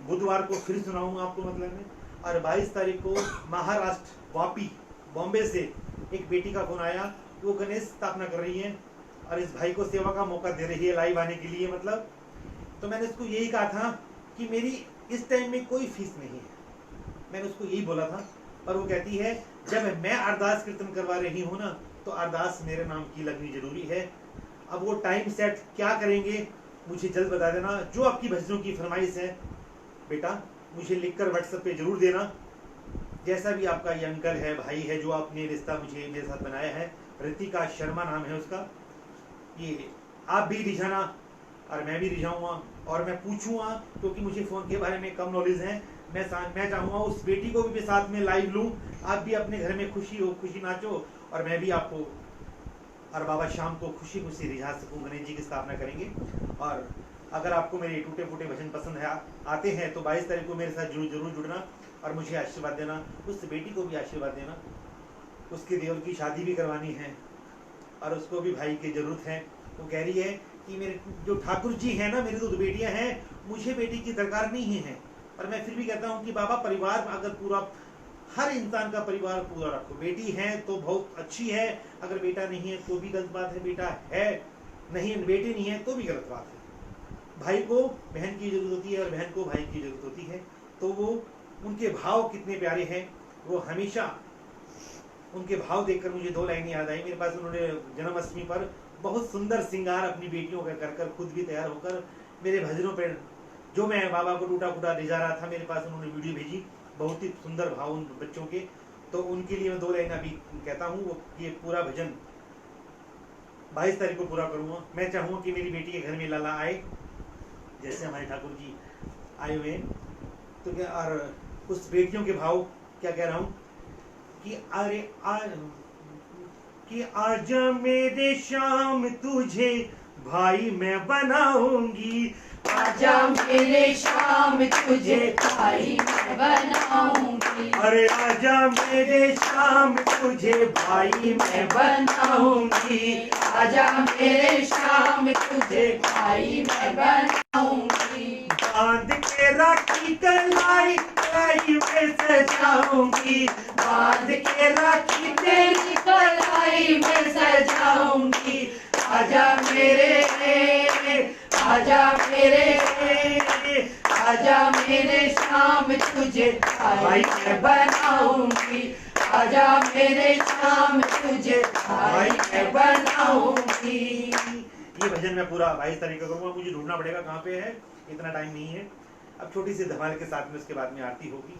बुधवार को फिर सुनाऊंगा आपको मतलब में। और 22 तारीख को महाराष्ट्र वापी बॉम्बे से एक बेटी का फोन आया, वो गणेश स्थापना कर रही है और इस भाई को सेवा का मौका दे रही है लाइव आने के लिए मतलब। तो मैंने उसको यही कहा था कि मेरी इस टाइम में कोई फीस नहीं है, मैंने उसको यही बोला था। पर वो कहती है जब मैं अरदास कीर्तन करवा रही हूँ ना, तो अरदास मेरे नाम की लगनी जरूरी है। अब वो टाइम सेट क्या करेंगे मुझे जल्द बता देना। जो आपकी भजनों की फरमाइश है बेटा मुझे लिखकर व्हाट्सएप पे जरूर देना। जैसा भी आपका ये अंकल है, भाई है, जो आपने रिश्ता मुझे मेरे साथ बनाया है, ऋतिका शर्मा नाम है उसका, ये आप भी रिझाना और मैं भी रिझाऊंगा और मैं पूछूंगा, क्योंकि मुझे फोन के बारे में कम नॉलेज है। मैं चाहूंगा उस बेटी को भी साथ में लाइव लूं, आप भी अपने घर में खुशी हो, खुशी नाचो और मैं भी आपको और बाबा शाम को खुशी खुशी रिझा सकूं। गणेश जी की स्थापना करेंगे। और अगर आपको मेरे टूटे फूटे भजन पसंद है आते हैं तो 22 तारीख को मेरे साथ जरूर जुड़ना और मुझे आशीर्वाद देना। उस बेटी को भी आशीर्वाद देना, उसके देवर की शादी भी करवानी है और उसको भी भाई की जरूरत है। वो कह रही है कि मेरे जो ठाकुर जी हैं ना, मेरी 2 बेटियां हैं, मुझे बेटी की दरकार नहीं है। और मैं फिर भी कहता हूँ कि बाबा परिवार अगर पूरा, हर इंसान का परिवार पूरा रखो। बेटी है तो बहुत अच्छी है, अगर बेटा नहीं है तो भी गलत बात है, बेटा है नहीं, बेटी नहीं है तो भी गलत बात है। भाई को बहन की जरूरत होती है और बहन को भाई की जरूरत होती है। तो वो उनके भाव कितने प्यारे हैं। वो हमेशा उनके भाव देखकर मुझे 2 लाइनें याद आई। मेरे पास उन्होंने जन्माष्टमी पर बहुत सुंदर श्रृंगार अपनी बेटियों का कर खुद भी तैयार होकर मेरे भजनों पर, जो मैं बाबा को टूटा फूटा ले जा रहा था, मेरे पास उन्होंने वीडियो भेजी, बहुत ही सुंदर भाव उन बच्चों के। तो उनके लिए मैं 2 लाइन अभी कहता हूँ। ये पूरा भजन 22 तारीख को पूरा करूँगा। मैं चाहूँगा कि मेरी बेटी के घर में लाला आए, जैसे हमारे ठाकुर जी आए हुए हैं। तो क्या, और उस बेटियों के भाव क्या कह रहा हूँ कि अरे कि आजा मेरे शाम तुझे भाई मैं बनाऊंगी, आजा मेरे शाम तुझे भाई मैं बनाऊंगी, अरे आजा मेरे शाम तुझे भाई मैं बनाऊंगी, आजा मेरे शाम तुझे भाई मैं बनाऊंगी, बांध के राखी कलाई कलाई में सजाऊंगी, बांध के राखी तेरी कलाई में सजाऊंगी, आजा मेरे शाम तुझे भाई मैं बनाऊंगी, आजा मेरे शाम तुझे भाई मैं बनाऊंगी। ये भजन मैं पूरा 22 तारीख को करूंगा, मुझे ढूंढना पड़ेगा कहाँ पे है, इतना टाइम नहीं है। अब छोटी सी धमाल के साथ में उसके बाद में आरती होगी।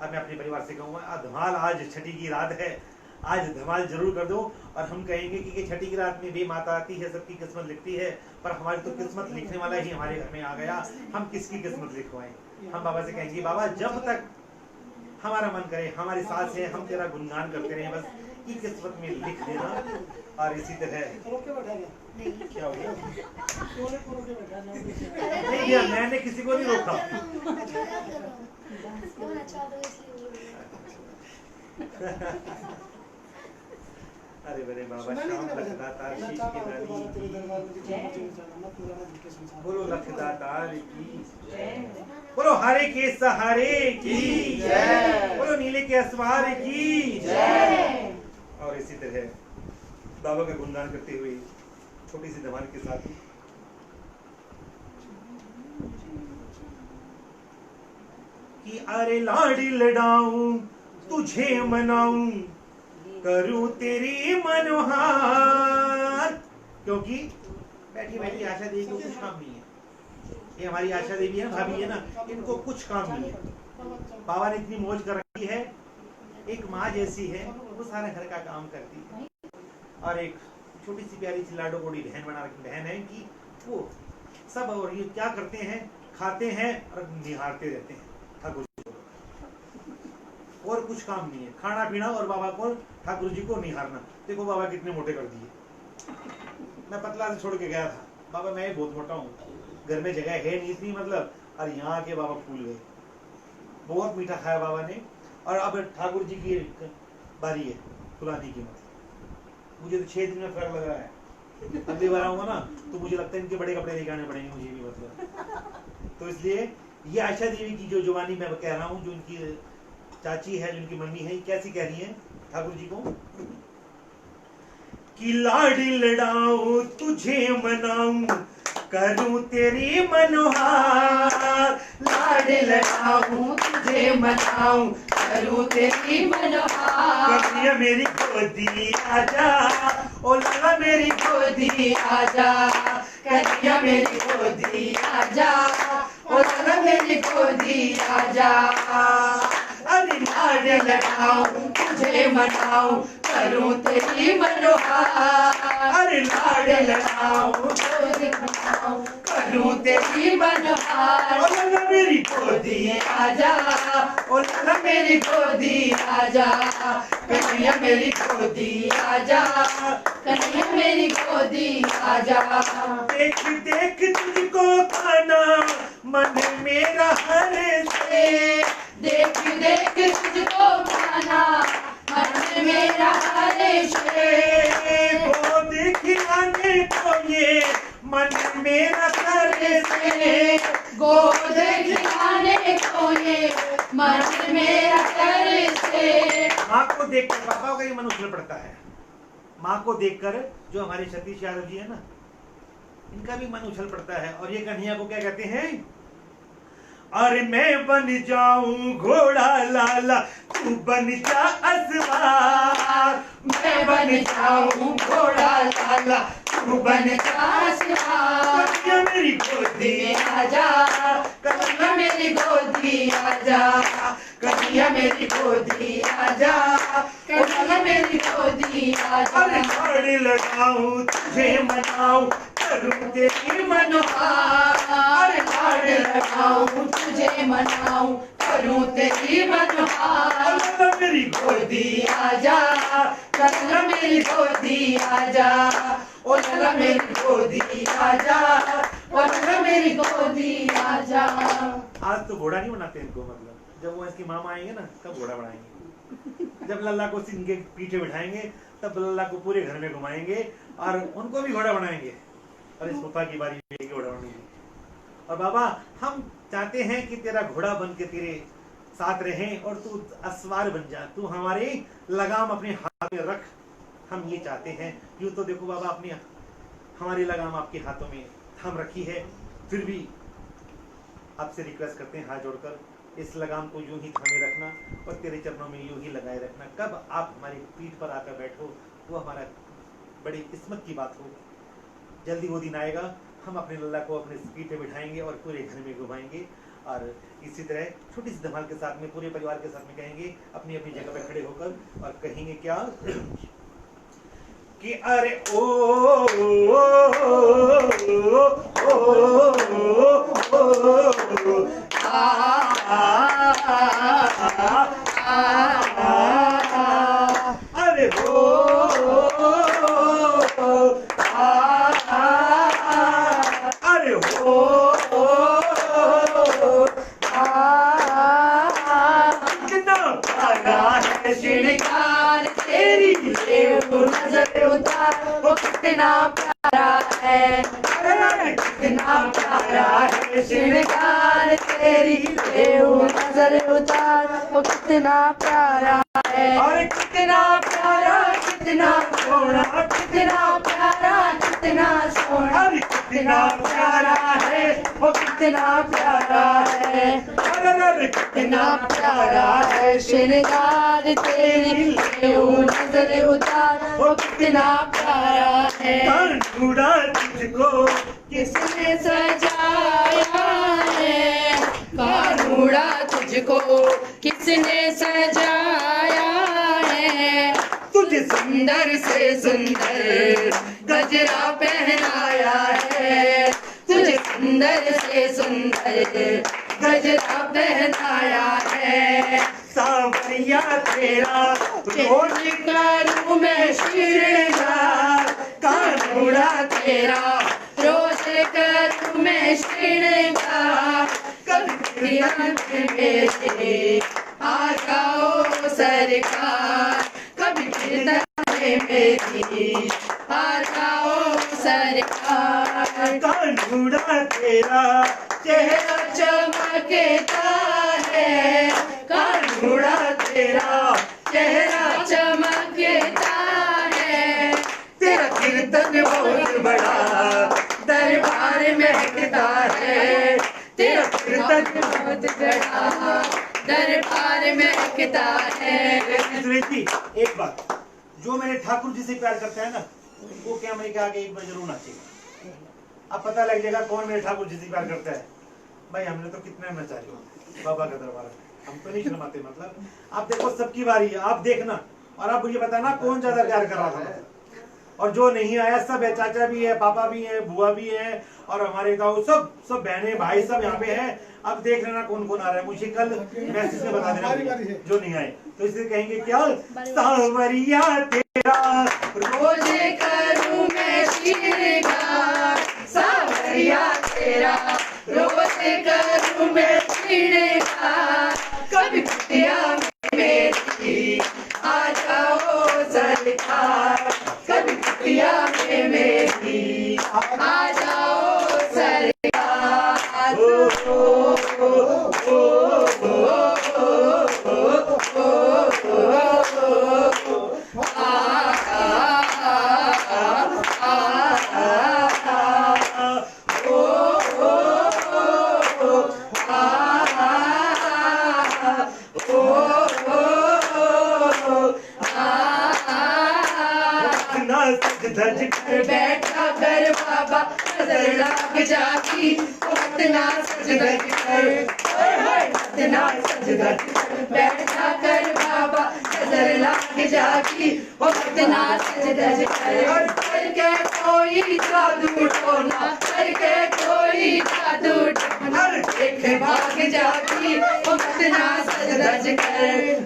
अब मैं अपने परिवार से कहूँगा धमाल, आज छठी की रात है, आज धमाल जरूर कर दो। और हम कहेंगे कि छठी की रात में भी माता आती है, सबकी किस्मत लिखती है, पर हमारी तो किस्मत लिखने वाला ही हमारे घर में आ गया, हम किसकी किस्मत लिखवाएं। हम बाबा से कहेंगे बाबा जब तक हमारा मन करे, हमारी सांस है, हम तेरा गुणगान करते रहे, बस ये किस्मत में लिख देना। और इसी तरह क्या हो गया? नहीं भैया, मैंने किसी को नहीं रोका। अरे मेरे बाबा श्याम लखदातार शीश की रानी, बोलो लखदातार की, बोलो हरे के सहारे की जय, बोलो नीले के असवार की जय। और इसी तरह बाबा का गुणगान करते हुए छोटी सी धमाल के साथ कि अरे लाड़ी लड़ाऊं तुझे मनाऊं करूं तेरी मनोहार, क्योंकि बैठी बैठी आशा देवी को कुछ काम नहीं है। ये हमारी आशा देवी है, भाभी है ना, इनको कुछ काम नहीं है। बाबा ने इतनी मौज कर रखी है, एक माँ जैसी है, वो सारा घर का काम करती है। और एक छोटी सी प्यारी सी लाडो गोड़ी बहन बना रखी, बहन है कि वो सब, और ये क्या करते हैं, खाते हैं और निहारते रहते हैं ठाकुर जी को, और कुछ काम नहीं है, खाना पीना और बाबा को, ठाकुर जी को निहारना। देखो बाबा कितने मोटे कर दिए। मैं पतला से छोड़ के गया था, बाबा मैं बहुत मोटा हूँ, घर में जगह है नहीं इतनी, मतलब, और यहाँ के बाबा फूल गए। बहुत मीठा खाया बाबा ने। और अब ठाकुर जी की बारी है खुलाने की। मुझे तो 6 दिन में फर्क लग रहा है। अगली बार आऊंगा ना तो मुझे लगता है इनके बड़े कपड़े लेके आने पड़ेंगे मुझे भी, मतलब। तो इसलिए ये आशा देवी की जो जवानी मैं कह रहा हूँ, जो इनकी चाची है, जो इनकी मम्मी है, कैसी कह रही है ठाकुर जी को कि लाड़ी लड़ाऊं तुझे मनाऊं करूं तेरी मनोहार, लाड़ी लड़ाऊं तुझे मनाऊं करूं तेरी मनोहार, कन्हैया मेरी गोदी आजा, ओ लाला मेरी गोदी आजा, कन्हैया मेरी गोदी आजा, ओ लाला मेरी गोदी आजा। अरे लाड़ी लड़ाऊं तुझे मनाऊं करूं तेरी मनोहार, अरे लाड़ी लड़ाऊं तुझे मनाऊं करूं तेरी मनोहार, ओ लाला मेरी गोदी आजा, ओ लाला मेरी गोदी आजा, कन्हैया मेरी गोदी आजा, कन्हैया मेरी गोदी आजा। देख देख तुझको खाना मन मेरा हर से, देख देख तुझको खाना मन मेरा हरे से, गोद खिलाने को ये मन मेरा करे से, गोद खिलाने को ये मन मेरा करे से। माँ को देखकर पापा का ये मन उछल पड़ता है। माँ को देखकर जो हमारे सतीश यादव जी है ना, इनका भी मन उछल पड़ता है। और ये कन्हैया को क्या कहते हैं, अरे मैं बन जाऊं घोड़ा लाला तू बन जा असवार, मैं बन जाऊं घोड़ा लाला तू बन जा असवार, कन्हैया मेरी गोदी आजा, कन्हैया मेरी गोदी आजा, कन्हैया मेरी गोदी आजा, कन्हैया मेरी गोदी आजा। अरे लाड़ी लगाऊं तुझे मनाऊं करूं तेरी मनोहार, अरे लाड़ी लगाऊं तुझे मनाऊं करूं तेरी मनहार। लला मेरी गोदी आजा लला मेरी गोदी आजा, ओ लला मेरी गोदी आजा, ओ लला मेरी गोदी आजा। आज तो घोड़ा नहीं बनाते इनको, मतलब जब वो इसकी मामा आएंगे ना तब घोड़ा बनाएंगे। जब लल्ला को इनके पीछे बिठाएंगे तब लल्ला को पूरे घर में घुमाएंगे और उनको भी घोड़ा बनाएंगे। और इस फूफा की बारी है घोड़ा बनने की। और बाबा हम चाहते हैं कि तेरा घोड़ा बन के तेरे साथ रहे और तू असवार बन जा, तू हमारे लगाम अपने हाथ में रख, हम ये चाहते हैं। यूं तो देखो बाबा अपनी हमारी लगाम आपके हाथों में थाम रखी है, फिर भी आपसे रिक्वेस्ट करते हैं हाथ जोड़कर इस लगाम को यूं ही थामे रखना और तेरे चरणों में यूं ही लगाए रखना। कब आप हमारी पीठ पर आकर बैठो वो हमारा बड़ी किस्मत की बात हो। जल्दी वो दिन आएगा हम अपने लल्ला को अपने पीठ पे बिठाएंगे और पूरे घर में घुमाएंगे। और इसी तरह छोटी सी धमाल के साथ में पूरे परिवार के साथ में कहेंगे अपनी अपनी जगह पे खड़े होकर और कहेंगे क्या कि अरे ओ, ओ, ओ, ओ, अरे श्रृंगार तेरी नजर उतार, वो कितना प्यारा है, कितना प्यारा है। श्रृंगार तेरी नजर उतार, वो कितना प्यारा है, अरे कितना प्यारा, कितना सोना, कितना प्यारा, कितना सोना, अरे कितना प्यारा है, वो कितना प्यारा है, कितना प्यारा है। श्रृंगार तेरी नजर उतार, वो कितना प्यारा है। कानूड़ा तुझको किसने सजाया है, कानूड़ा तुझको किसने सजाया है। तुझे सुंदर से सुंदर गजरा पहनाया है, तुझे सुंदर से सुंदर गजरा पहनाया है। सांवरिया तेरा रोज करूं मैं श्रृंगार, कानूड़ा तेरा रोज करूं मैं श्रृंगार। कभी मेरे आ जाओ सरकार, कभी मेरी आ जाओ सरकार। कानूड़ा तेरा चेहरा चमकता है, कानूड़ा तेरा चेहरा चमकता है। तेरा कीर्तन बहुत बड़ा दरबार महकता है, तेरा कीर्तन बहुत बड़ा दरबार महकता है। सुरेश एक बात, जो मेरे ठाकुर जी से प्यार करता है ना वो कैमरे के आगे एक बार जरूर नाचेगा। अब पता लग जाएगा कौन मेरे ठाकुर जी से प्यार करता है। भाई हमने तो कितने नचा लिया बाबा का दरबार, हम तो नहीं शर्माते। मतलब आप देखो सबकी बारी है, आप देखना और आप मुझे बताना कौन ज्यादा प्यार कर रहा था। और जो नहीं आया सब है, चाचा भी है, पापा भी है, बुआ भी है और हमारे गाँव सब बहने भाई सब यहाँ पे है। अब देख लेना कौन कौन आ रहा है, मुझे कल मैसेज में बता देना जो नहीं आए। तो इसलिए कहेंगे क्या सांवरिया तेरा रोज करूं मैं श्रृंगार, सांवरिया तेरा रोज करूं मैं श्रृंगार। कभी कुटिया मेरी आ जाओ सरकार, कभी कुटिया में मेरी आ जाओ सरकार। धज कर बैठा कर बाबा नजर लाग जाती, इतना सज धज कर, इतना सज धज कर बैठा कर बाबा नजर लाग जागी वो कितना सज धज कर करके कोई जादू टोना करके कोई जादू टोना देखे भाग जागी वो कितना सज धज कर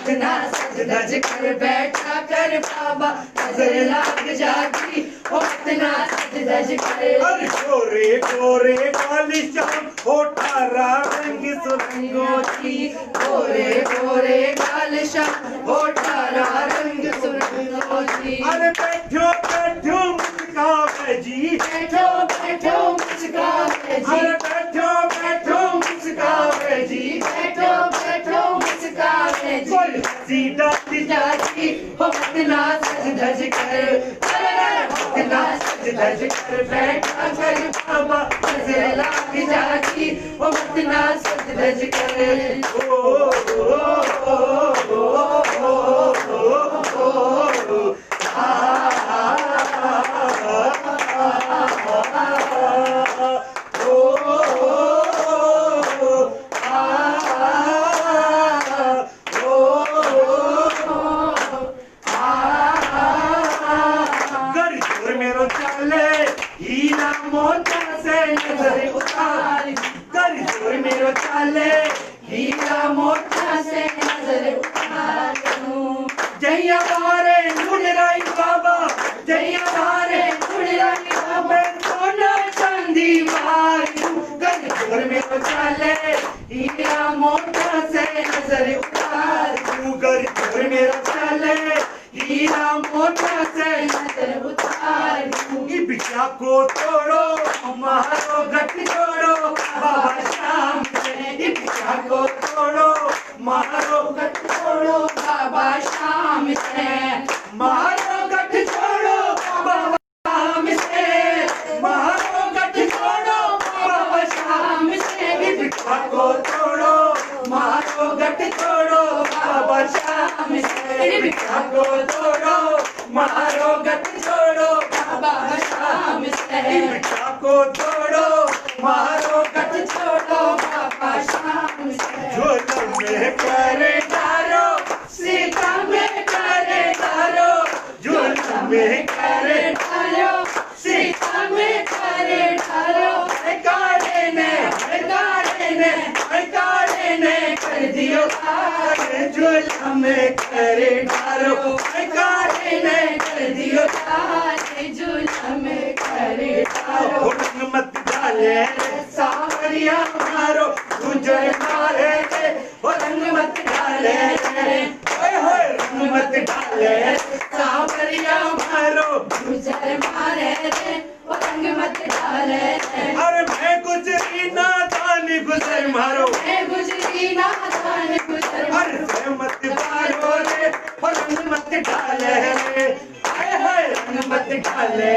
कितना सज धज कर बैठा कर बाबा नजर लाग जागी वो कितना सज धज कर गोरे गोरे काली शाम होठा रंग सुरंगोची गोरे गोरे गाल शाम होठा रंग सुरंगोची अरे बैठो बैठो मुस्कावे जी बैठो बैठो मुस्कावे जी अरे बैठो बैठो मुस्कावे जी बैठो बैठो मुस्कावे जी कोई सीधा जागी हो कितना सज धज कर कितना सज धज कर बैठा कर बाबा नजर लाग जागी हो कितना सज धज कर हीरा मोटा से नजर उतार कर जोर मेरो चाले हीरा मोटा से नजर उतार जैया बारे ढूंढ रही बाबा जैया बारे ढूंढ रही बाबा सोना चांदी मारू कर जोर मेरो चाले हीरा मोटा से नजर उतार कर जोर मेरो चाले हीरा मोटा से नजर उतार बिछा को तोड़ो मारो गठ जोड़ो बाबा शाम से बिछा को तोड़ो मारो गठ छोड़ो बाबा शाम से मारो गठ छोड़ो बाबा शाम से मारो गठ छोड़ो बाबा शाम से बिछा को तोड़ो मारो गठ छोड़ो बाबा शाम से बिछा को तोड़ो मारो गठ छोड़ो बाबा शाम से बिछा को तोड़ो मारो गठ छोड़ो बाबा शाम से झोल में करे डारो सीता में करे डारो झोल में करे डालो सीता में करे डालो काले ने कर दियो आगे झोल में करे डारो काले ने कर दियो तारे झूला में करे डालो रंग मत डाले सावरिया मारो गुजर मारे रंग मत डाले होए रंग मत डाले सावरिया मारो गुजर मारे रे वो रंग मत डाले रे अरे मैं गुजरी ना तानी गुजर मारो मैं गुजरी ना जाने गुजर अरे मैं मत मारो रे रंग मत डाले रे हाय रंग मत डाले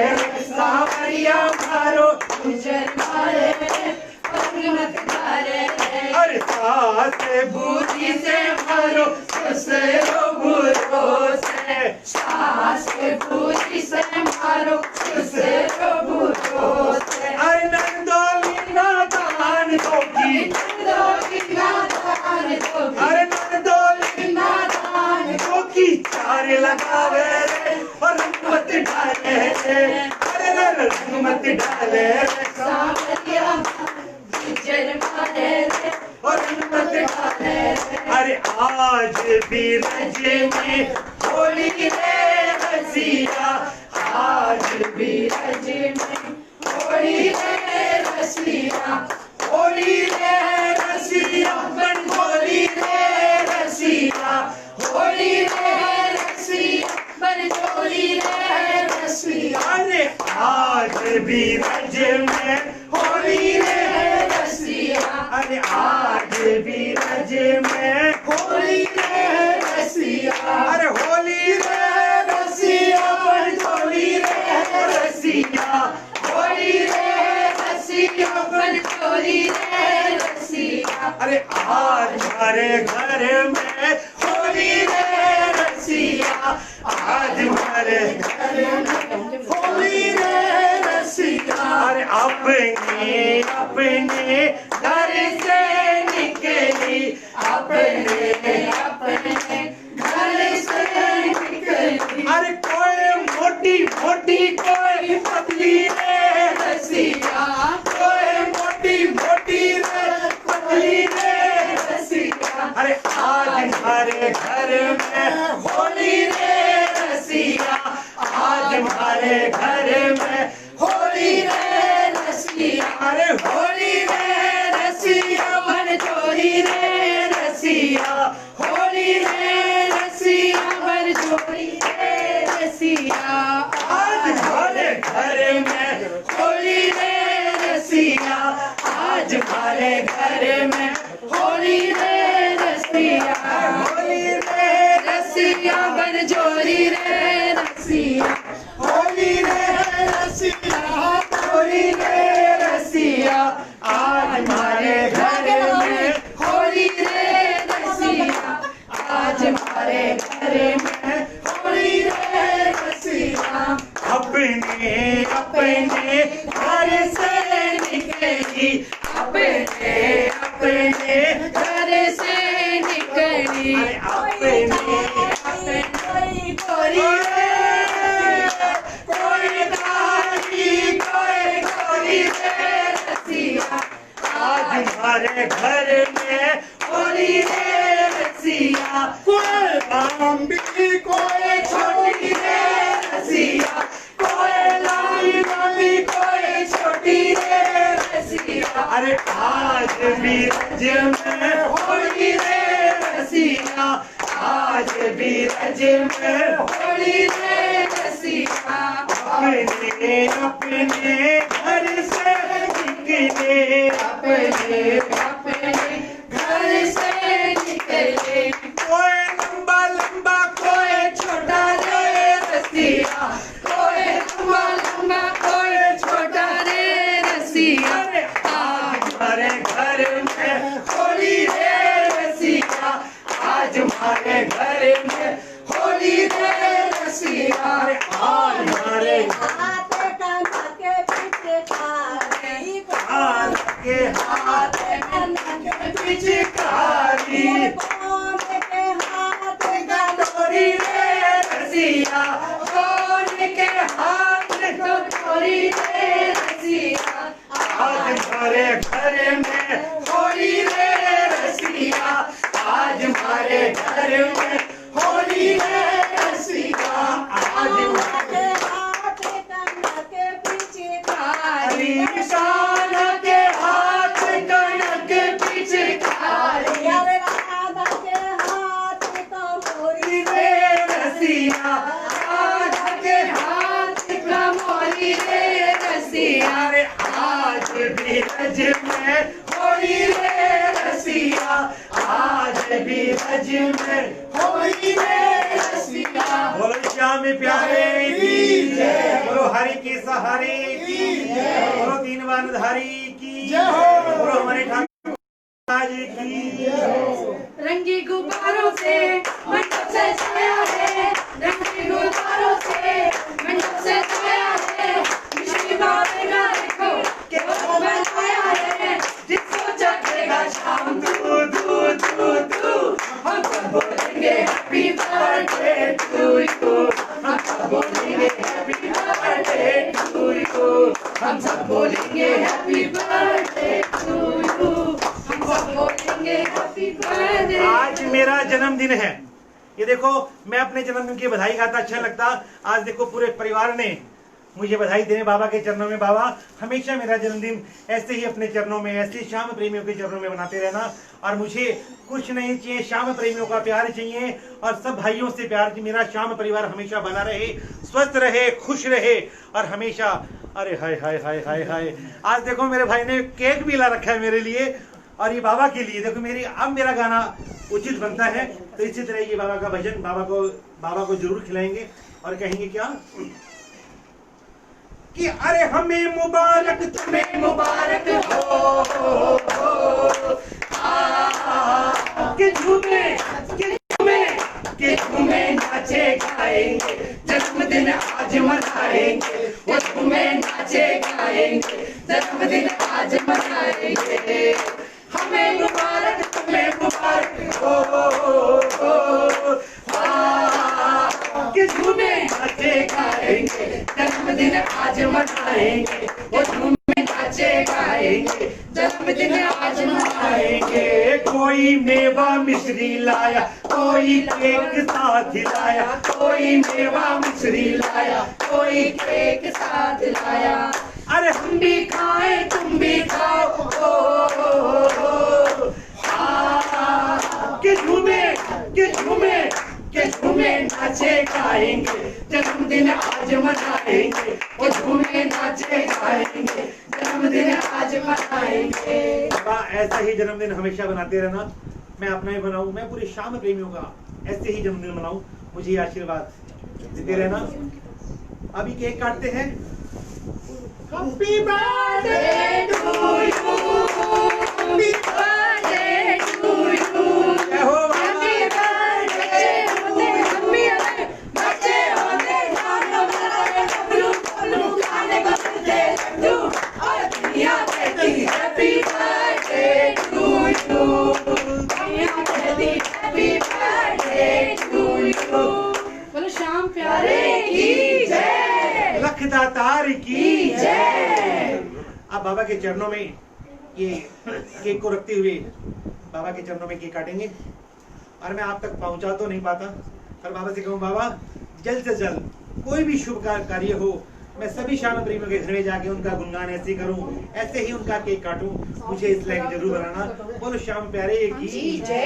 सावरिया मारो गुजर मारे रे वो रंग मत डाले रे अरे सास बूढ़ी से मारो ससुरो बुरो से सास के पूरी से मारो से बुरो से अरे नंदोली ना दान होगी नंदोली ना दान होगी अरे नंदोली ना दान होगी चार लगावे रे और रंग मत डाले रे अरे रंग मत डाले रे सावरिया गुजर मारे रे और रंग मत डाले रे अरे आज भी रजे में होली रे रसिया आज भी रज में होली रे रसिया होली रे रसिया बन होली रे रसिया होली रे रसिया बन होली रे रसिया अरे आज भी रज में होली रे रसिया अरे आज भी रज में होली रे रसिया अरे होली रे रसिया बन होली रे रसिया होली रे रसिया बन होली रे रसिया अरे आज हमारे घर में होली रे रसिया आज हमारे घर में होली रे रसिया अरे अपने अपने घर से निकली अपने अपने घर से होली रे रसिया आज हमारे घर में होली रे रसिया अरे होली रे रसिया मन चोरी रे रसिया होली रे रसिया मन चोरी रे रसिया आज हमारे घर में होली रे रसिया आज हमारे घर में होली रे रसिया होली रे रसिया बन जोरी रे रसिया होली रे रसिया होली रे रसिया आज हमारे घर में होली रे रसिया आज हमारे घर में होली रे रसिया अपने अपने घर से निकली अपने अपने घर से निकली अपने अपने कोई कोई रसिया आज हमारे घर में होली रे रसिया कोई लंबी कोई छोटी रे रसिया कोई लंबी कोई छोटी रे रसिया अरे आज भी रज में होली रे रसिया आज भी रज में होली रे रसिया अपने अपने घर से निकले अपने अपने घर से निकले कोई लंबा लंबा कोई छोटा रे रसिया कोई लंबा लंबा कोई छोटा रे रसिया आज हमारे घर में होली रे रसिया आज हमारे घर में होली रे रसिया आज हमारे हाथ कान्हा के पीछे के हाथ पिचकारी कौन के हाथ गडोरी रे रसिया कौन के हाथ गडोरी रे रसिया आज हमारे घर में होली रे रसिया आज हमारे घर में होली रे रसिया आज हमारे हाथ कान्हा के पीछे निशान के हाथ कनक पिचकारी यारे राधा के हाथ कमोरी रे रसिया राधा के हाथ कमोरी रे रसिया आज भी रज में होली रे रसिया आज भी रज में होली रे रसिया बोलो श्याम प्यारे की जय, बोलो हरि के सहारे की जय, बोलो तीन बार धारी की जय, बोलो हमारे ठाकुर महाराज की जय। रंगी गुब्बारों से मंडप से छाया है रंगी गुब्बारों से मंडप से छाया है मिश्री बाबे का देखो के वो बनाया है जिसको चखेगा शाम तू तू तू तू हम सब बोलेंगे हैप्पी बर्थडे टू यू हम सब बोलेंगे हैप्पी बर्थडे टू यू हम सब बोलेंगे हैप्पी बर्थडे टू यू हम सब बोलेंगे हैप्पी बर्थडे आज मेरा जन्मदिन है। ये देखो मैं अपने जन्मदिन की बधाई गाता अच्छा लगता। आज देखो पूरे परिवार ने मुझे बधाई देने बाबा के चरणों में। बाबा हमेशा मेरा जन्मदिन ऐसे ही अपने चरणों में ऐसे श्याम प्रेमियों के चरणों में बनाते रहना। और मुझे कुछ नहीं चाहिए, श्याम प्रेमियों का प्यार चाहिए और सब भाइयों से प्यार चाहिए। मेरा श्याम परिवार हमेशा बना रहे, स्वस्थ रहे, खुश रहे और हमेशा। अरे हाय हाय हाय हाय हाय, आज देखो मेरे भाई ने केक भी ला रखा है मेरे लिए और ये बाबा के लिए। देखो अब मेरा गाना उचित बनता है तो इसी तरह ये बाबा का भजन बाबा को जरूर खिलाएंगे और कहेंगे क्या कि अरे हमें मुबारक तुम्हें मुबारक हो कि झूमे नाचे गाएंगे जन्मदिन आज मनाएंगे वो झूमे नाचे गाएंगे जन्मदिन आज मनाएंगे हमें मुबारक तुम्हें मुबारक हो कि झूमे नाचे गाएंगे जन्मदिन आज मनाएंगे वो झूमे नाचे गाएंगे जन्म दिन आज मनाएंगे। कोई मेवा मिश्री लाया, कोई केक साथ लाया, कोई मेवा मिश्री लाया, कोई केक साथ लाया। अरे हम भी खाए तुम भी खाओ, के झूमे के झूमे के झूमे नाचे गाएंगे, जन्मदिन आज मनाएंगे। वो झूमे नाचे गाएंगे, जन्मदिन आज मनाएंगे। ऐसा ही जन्मदिन हमेशा बनाते रहना। मैं अपना ही बनाऊं, मैं पूरे श्याम प्रेमियों का ऐसे ही जन्मदिन मनाऊं। मुझे आशीर्वाद देते रहना। अभी केक काटते हैं। Happy birthday to you, happy birthday to you, जय हो हैप्पी बर्थडे होते हम्मी अगर बच्चे होते गाना बजाते बबलू बबलू खाने को मिलते लड्डू और दुनिया कहती हैप्पी बर्थडे टू यू, दुनिया कहती हैप्पी बर्थडे टू यू। बोलो श्याम प्यारे की जय, लखदातार की जय। अब बाबा के चरणों में ये केक को रखते हुए बाबा के चरणों में केक काटेंगे। और मैं आप तक पहुंचा तो नहीं पाता, पर बाबा से कहूँ बाबा जल्द से जल्द कोई भी शुभ कार्य हो, मैं सभी श्याम प्रेमियों के घर में जाके उनका गुणगान ऐसे करूं, ऐसे ही उनका केक काटूं। मुझे इस लायक जरूर बनाना। बोलो श्याम प्यारे की जय।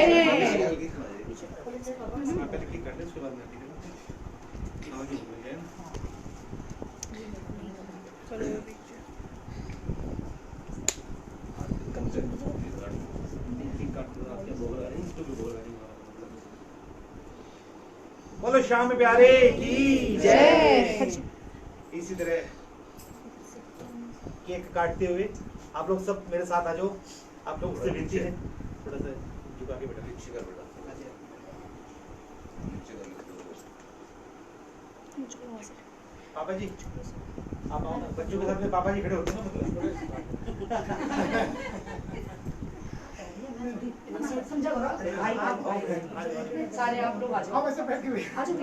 बोलो श्याम प्यारे की जय। इसी तरह केक काटते हुए आप लोग सब मेरे साथ आ जाओ। आप लोग से विनती है थोड़ा सा झुका के बेटा, नीचे कर बेटा। पापा जी आप आओ ना, बच्चों के साथ में पापा जी खड़े होते हैं ना, सारे आप लोग आ जाओ। आ जाओ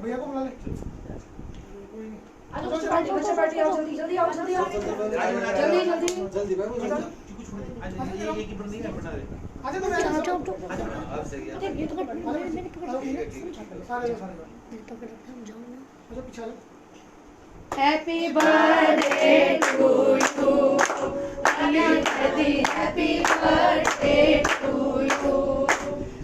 भैया को बुला ले। बच्चे बैठिए, आओ जल्दी जल्दी आओ, जल्दी आओ, जल्दी जल्दी जल्दी भाई ये की बंदी है बना दे। आजा तो मैं आप सही है। सारे पीछे लो। Happy birthday to you, happy birthday to you.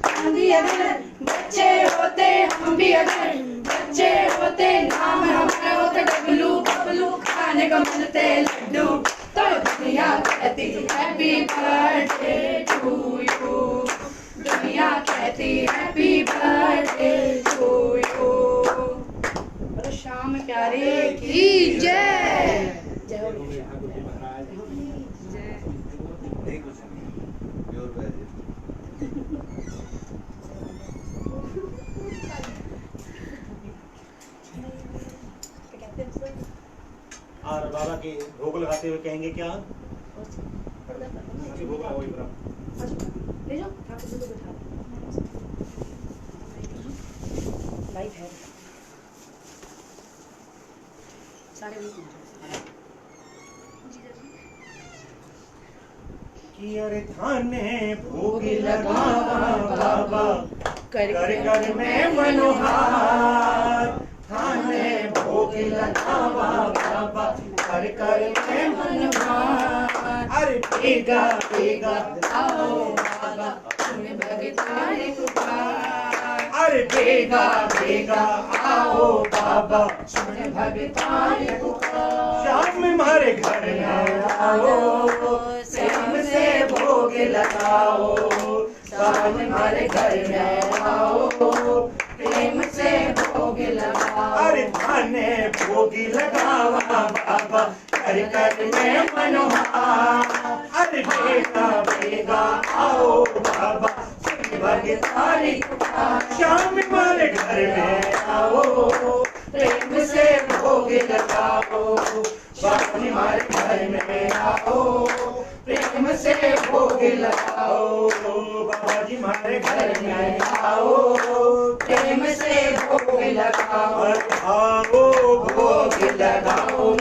हम भी अगर बच्चे होते, हम भी अगर बच्चे होते, नाम हमारा होता डबलू बबलू खाने को मिलते लड्डू, तो दुनिया कहती हैप्पी बर्थडे टू यू, दुनिया कहती हैप्पी बर्थडे टू यू। बोलो श्याम प्यारे की जय। जय हो और बाबा के भोग लगाते हुए कहेंगे क्या? भोग लगाओ इब्राहिम। ले जाओ, ठाकुर जी को बैठा लाइट है सारे कि अरे थाने भोग लगावा बाबा कर कर में मनोहार, थाने भोग लगावा बाबा कर कर में मनोहार। अरे बेगा बेगा आओ बाबा तुम्हें भगतारी पुकार, अरे बेगा बेगा आओ बाबा तुम्हें भगतारी पुकार। शाम में हमारे घर में आओ, प्रेम से भोग लगाओ, शाम में हमारे घर में आओ, प्रेम से भोग लगाओ। अरे थाने भोग लगावा बाबा कर कर में मनोहार। अरे बेगा बेगा आओ बाबा भगतारी पुकार, शाम में हमारे घर में आओ, प्रेम से भोग लगाओ, शाम में हमारे घर में आओ, प्रेम से भोग लगाओ। बाबा जी हमारे घर में आओ, प्रेम से भोग लगाओ, आओ भोग लगाओ।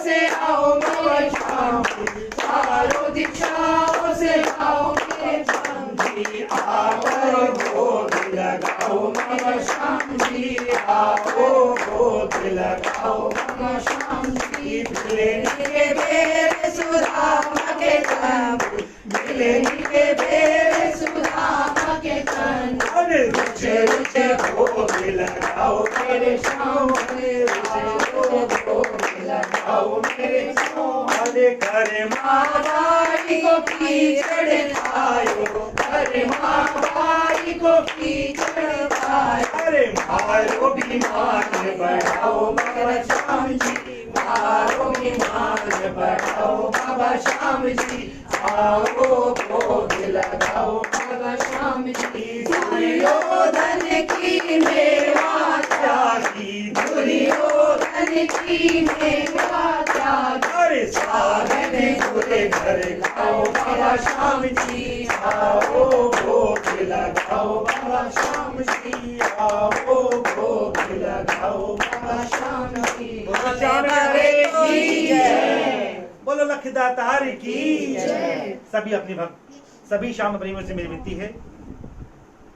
से आओ मेरे श्याम जी, चारों दिशाओं से आओ मेरे श्याम जी, आकर भोग लगाओ मेरे श्याम जी, आओ भोग लगाओ मेरे श्याम जी। मिलेंगे के बेर सुदामा के तन, मिलेंगे के बेर सुदामा के तन, रुचे रुचे भोग लगाओ मेरे श्याम जी, रुचे भोग लगाओ मेरे श्याम। अरे करे माँ बाई को कीचड़ खायो, अरे माँ बाई को कीचड़ खायो, अरे मारो बीमार बढ़ाओ बाबा श्याम जी, मारो बीमार बढ़ाओ बाबा श्याम जी, आओ भोग लगाओ बाबा श्याम जी। दुर्योधन की मेवा त्यागी, दुर्योधन की मेवा त्यागी, अरे सागर पूरे घर खाओ बाबा श्याम जी, आओ भोग लगाओ बाबा श्याम जी, आओ भोग लगाओ बाबा श्याम जी। बोलो लखदातार की जय। सभी श्याम प्रेमियों से मेरी विनती है,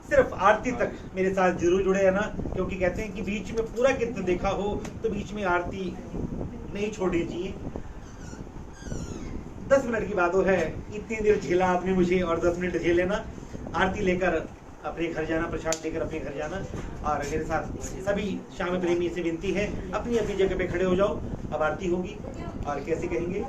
सिर्फ आरती तक मेरे साथ जरूर जुड़े है ना, क्योंकि कहते हैं कि बीच में पूरा कीर्तन देखा हो तो बीच में आरती नहीं छोड़नी चाहिए। 10 मिनट की बात है, इतनी देर झेला आपने मुझे और 10 मिनट झेल लेना। आरती लेकर अपने घर जाना, प्रसाद लेकर अपने घर जाना। और मेरे साथ सभी श्याम प्रेमी से विनती है, अपनी अपनी जगह पे खड़े हो जाओ। अब आरती होगी और कैसे कहेंगे,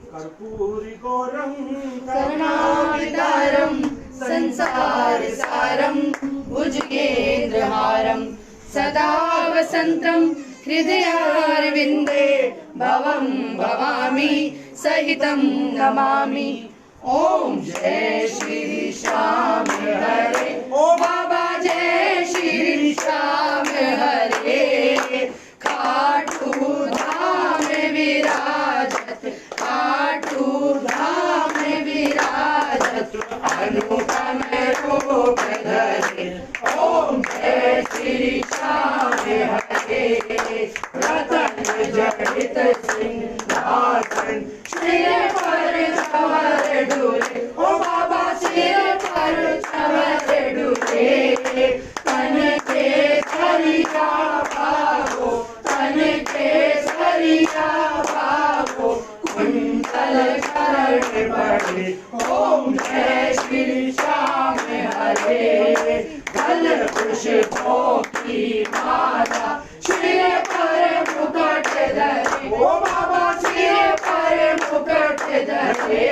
कर्पूरी गौरम करुणावतारं संसार सारं भुजगेन्द्रहारं सदा वसन्तं हृदयारविन्दे भवं भवामि सहितं नमामि। ओम जय श्री श्याम हरे, ओ बाबा जय श्री श्याम हरे। खाटू धाम विराजत, खाटू धाम विराजत, अनुपम रूप धरे। ओम जय श्री श्याम हरे। रतन जड़ित सिंहासन, सिर पर चवर डोले, ओ बाबा सिर पर चवर डोले। तन के सरिया भागो, तन के सरिया भागो, कुंडल शरण पड़े। ओम जय श्री श्याम हरे। फल पुष्पों की माला सिर पर मुकुट धरे, ओ बाबा सिर पर मुकुट धरे।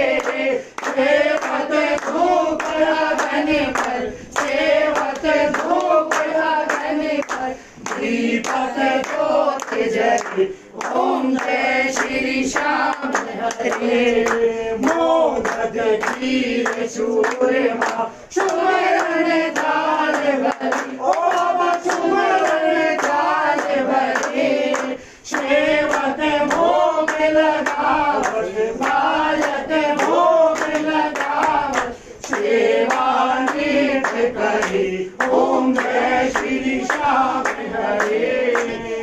सेवत धूप लगन पर, सेवत धूप लगन पर, दीपक ज्योत जले। ओम जय श्री श्याम हरे। मोदक खीर चूरमा, सुवर्ण दाल भरी, ओ बाबा सुवर्ण दाल भरी। सेवक भोग लगावत, बालक भोग लगावत, सेवा नित करे। ओम जय श्री श्याम हरे।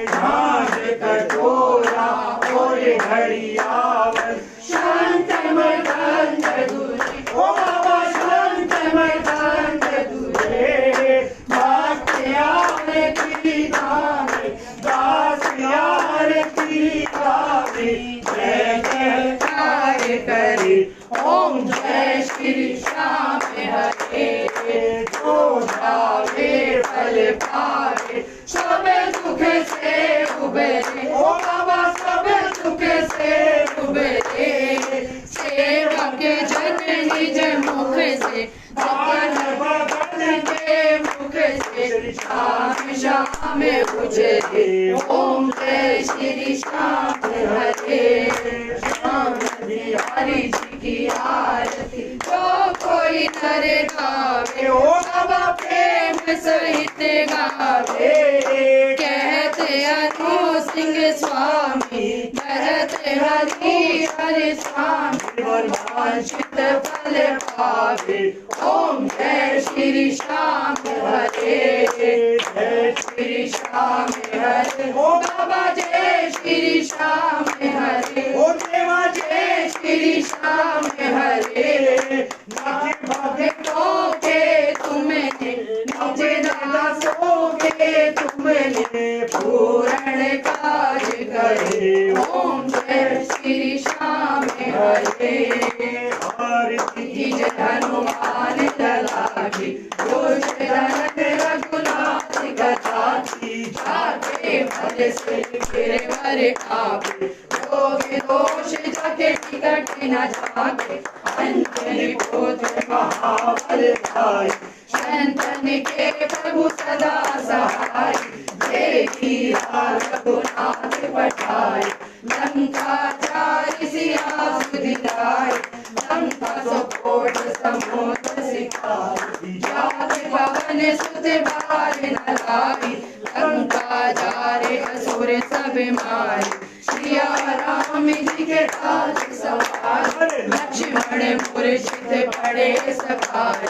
झांझ कटोरा और घड़ियावत, शांत मृदंग दूरे, ओ बाबा शांत मृदंग दूरे। आरती गावे, दास आरती गावे, जय जयकार करे। ओम जय श्री श्याम हरे। जो जावे फल पावे, सब दुख से उबरे, ओ बाबा सब दुख से उबरे। सेवक जन निज मुख से, दान बदन के मुख से, श्याम श्याम उजरे। ओम जय श्री श्याम हरे। श्याम बिहारी जी की आरती, जो कोई नर गावे, ओ बाबा प्रेम सहित गावे। कहते अनु सिंह स्वामी, भरत हरि हरि स्वामी, वांछित फल पावे। ओम जय श्री श्याम हरे, जय श्री श्याम हरे। ओ बाबा जय श्री श्याम हरे, ओ देवा जय श्री श्याम हरे। नाथ भक्तों के तुमने, निज दासों के तुमने, पूर्ण काज करे। ओम जय श्री श्याम हरे। आरती जय हनुमान लला की, दुष्ट दमन रघुनाथ कथा की। जाके भले से फिरे मरे आपे, रोगे दोष जाके टिकट न जाके। अंजनी पुत्र महाबल भाई, शंतन के प्रभु सदा सहाय। देवी रघुनाथ पठाए, लंका चारि सिया सुधिराए। लंका सकोट समुद्र सिखाए, जात पवन सुत बार न लाई। लंका जारे असुर सब मारे, सिया राम जी के राज सवार। लक्ष्मण मूर्छित पड़े सवार,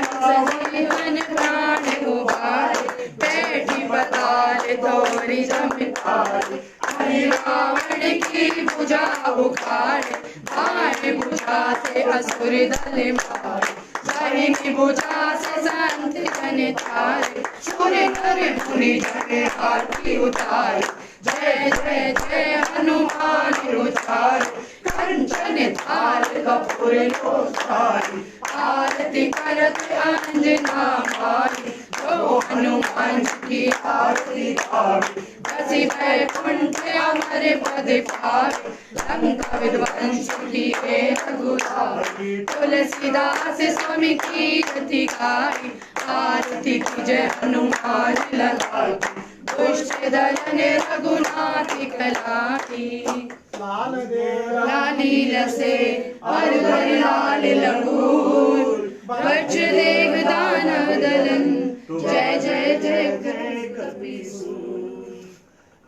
संजीवन प्राण उबारे। बैठी पताल तोरी जमींदार, हरि रावण की भुजा उखाड़े। बाण भुजा से असुर दल मारे, बाण की भुजा से संत जन तारे। सूर्य नर मुनि जन आरती उतारे, जय जय जय हनुमान उचारे। कंचन थाल कपूर लोचारे, आरती करत अंजना मारी। जो हनुमान की आरती गावे, बसी बैकुंठ अमर पद पावे। लंका विध्वंस किए रघुराई, तुलसीदास स्वामी कीर्ति गाई। आरती की जय हनुमान लला की, दुष्ट दलन रघुनाथ कलाई। लाली लसे और घर लाल लंगूर, बच देव दानव दलन। जय जय जय कपीसूर।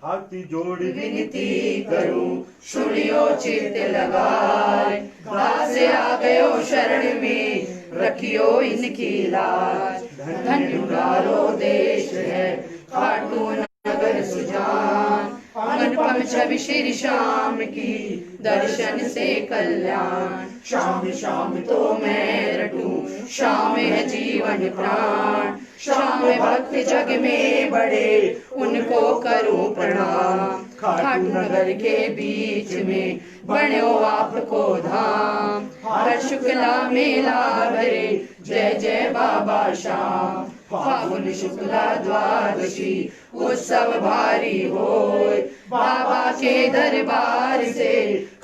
हाथी जोड़ विनती करूं, सुनियो चित लगाए। दास आ गयो शरण में, रखियो इनकी लाज। धन्य उदारो देश है, खाटू नगर सुजान। अनुपम छवि श्री श्याम की, दर्शन से कल्याण। श्याम श्याम तो मैं रटूं, श्याम है जीवन प्राण। श्याम भक्त जग में बड़े, उनको करूं प्रणाम। खाटू नगर के बीच में, बनो आपको धाम। हर शुक्ला मेला भरे, जय जय बाबा श्याम। फागुन शुक्ला द्वादशी, उत्सव भारी होय। बाबा के दरबार से,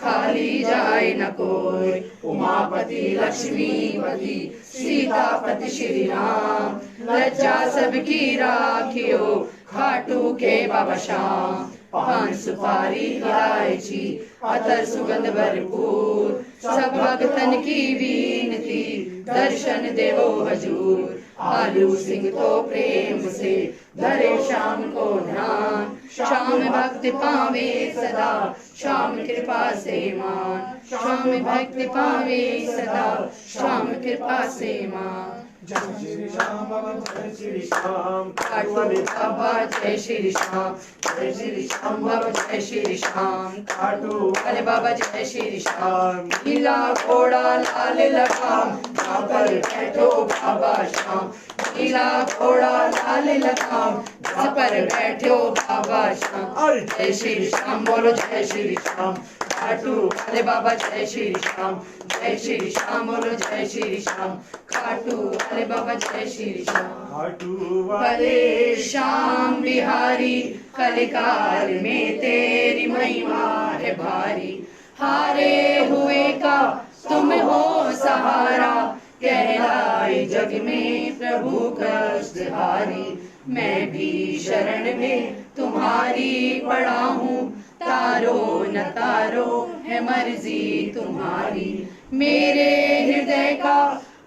खाली जाए न कोई। उमापति लक्ष्मीपति, सीतापति श्री राम। लज्जा सबकी राखियो, खाटू के बाबा श्याम। पान सुपारी इलायची, अतर सुगंध भरपूर। सब भक्तन की विनती, दर्शन देवो हजूर। आलू सिंह तो प्रेम से, धरे श्याम को ध्यान। श्याम भक्त पावे सदा, श्याम कृपा से मान। श्याम भक्त पावे सदा, श्याम कृपा से मान। जय श्री श्याम बाबा, जय श्री श्याम। खाटू बाबा जय श्री श्याम, जय श्री श्याम बाबा जय श्री श्याम। खाटू वाले बाबा जय श्री श्याम। नीला घोड़ा लाल लगाम, जहाँ पर बैठो बाबा श्याम। नीला घोड़ा लाल लगाम, जहाँ पर बैठो बाबा श्याम। जय श्री श्याम बोलो, जय श्री श्याम। खाटू वाले बाबा जय श्री श्याम, जय श्री श्याम बोलो, जय श्री श्याम। खाटू वाले बाबा जय श्री श्याम। खाटू भले श्याम बिहारी, कलिकाल में तेरी महिमा है भारी। हारे हुए का तुम हो सहारा, कहलाए जग में प्रभु कष्टहारी। मैं भी शरण में तुम्हारी पड़ा हूँ, तारो न तारो है मर्जी तुम्हारी। मेरे हृदय का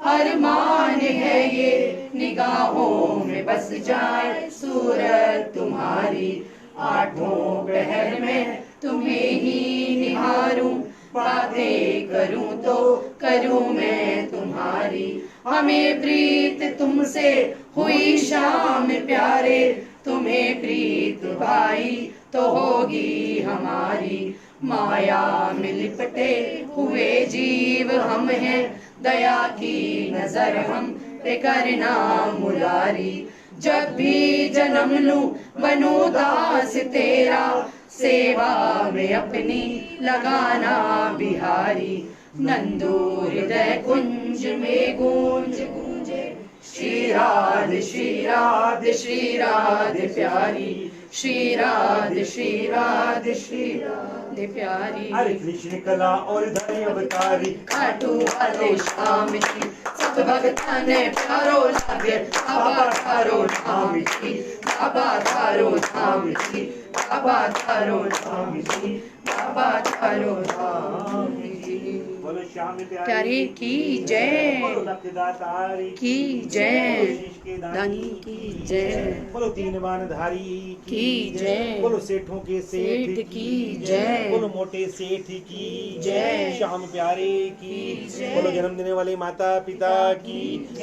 अरमान है ये, निगाहों में बस जाए सूरत तुम्हारी। आठों पहर में तुम्हें ही निहारूं, बातें करूं तो करूं मैं तुम्हारी। हमें प्रीत तुमसे हुई शाम प्यारे, तुम्हें प्रीत भाई तो होगी हमारी। माया में लिपटे हुए जीव हम हैं, दया की नजर हम पे करना मुरारी। जब भी जन्म लूं बनूं दास तेरा, सेवा में अपनी लगाना बिहारी। नंदू हृदय कुंज में गूंज गूंजे, श्री राधे श्री राधे श्री राधे प्यारी। श्री राधे श्री राधे श्री राधे प्यारी। हरे कृष्ण कला और धनी अवतारी, खाटू वाले श्याम जी सब भगतान प्यारो लागे। बाबा थारो धाम जी, बाबा थारो धाम जी, बाबा थारो धाम जी, बाबा थारो धाम जी। बोलो श्याम प्यारी की जय, बोलो लखदातारी की जय, बोलो शीश के दानी की जय, बोलो तीन बानधारी की जय, बोलो सेठों के सेठ की जय, बोलो मोटे सेठ की जय, श्याम प्यारे की जय, बोलो जन्म देने वाले माता पिता की,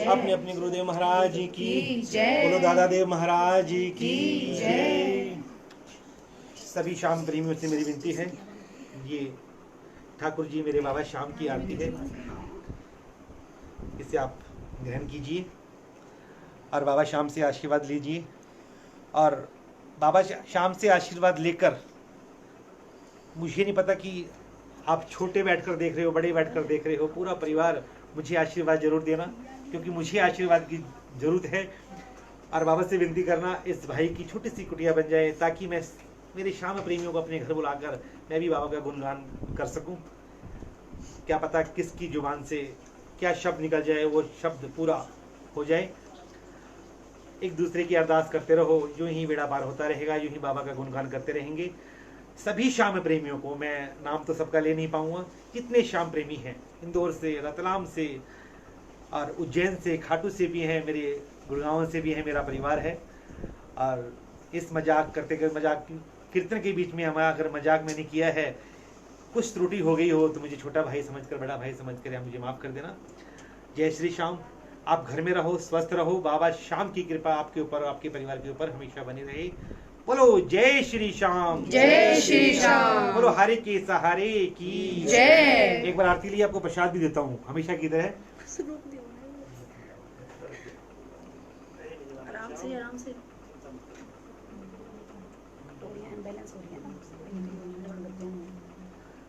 अपने अपने गुरुदेव महाराज की जय, बोलो दादा देव महाराज की जय। सभी श्याम प्रेमियों से मेरी विनती है, ये ठाकुर जी मेरे बाबा श्याम की आरती है, इसे आप ग्रहण कीजिए और बाबा श्याम से आशीर्वाद लीजिए। और बाबा श्याम से आशीर्वाद लेकर, मुझे नहीं पता कि आप छोटे बैठकर देख रहे हो, बड़े बैठकर देख रहे हो, पूरा परिवार मुझे आशीर्वाद जरूर देना, क्योंकि मुझे आशीर्वाद की जरूरत है। और बाबा से विनती करना इस भाई की छोटी सी कुटिया बन जाए, ताकि मैं मेरे श्याम प्रेमियों को अपने घर बुलाकर मैं भी बाबा का गुणगान कर सकूं। क्या पता किसकी जुबान से क्या शब्द निकल जाए, वो शब्द पूरा हो जाए। एक दूसरे की अरदास करते रहो, यूं ही बेड़ा पार होता रहेगा, यूं ही बाबा का गुणगान करते रहेंगे। सभी श्याम प्रेमियों को, मैं नाम तो सबका ले नहीं पाऊंगा, कितने श्याम प्रेमी हैं, इंदौर से, रतलाम से और उज्जैन से, खाटू से भी हैं, मेरे गुड़गांव से भी है, मेरा परिवार है। और इस मजाक करते करते, मजाक कीर्तन के बीच में हमारा अगर मजाक मैंने किया है, कुछ त्रुटि हो गई हो तो मुझे छोटा भाई समझकर, बड़ा भाई समझकर या मुझे माफ कर देना। जय श्री श्याम। आप घर में रहो, स्वस्थ रहो, बाबा श्याम की कृपा आपके ऊपर और आपके परिवार के ऊपर हमेशा बनी रहे। बोलो जय श्री श्याम, जय श्री श्याम, बोलो हरे के सहारे की जय। एक बार आरती लिए आपको प्रसाद भी देता हूँ, हमेशा की तरह। आराम से आराम से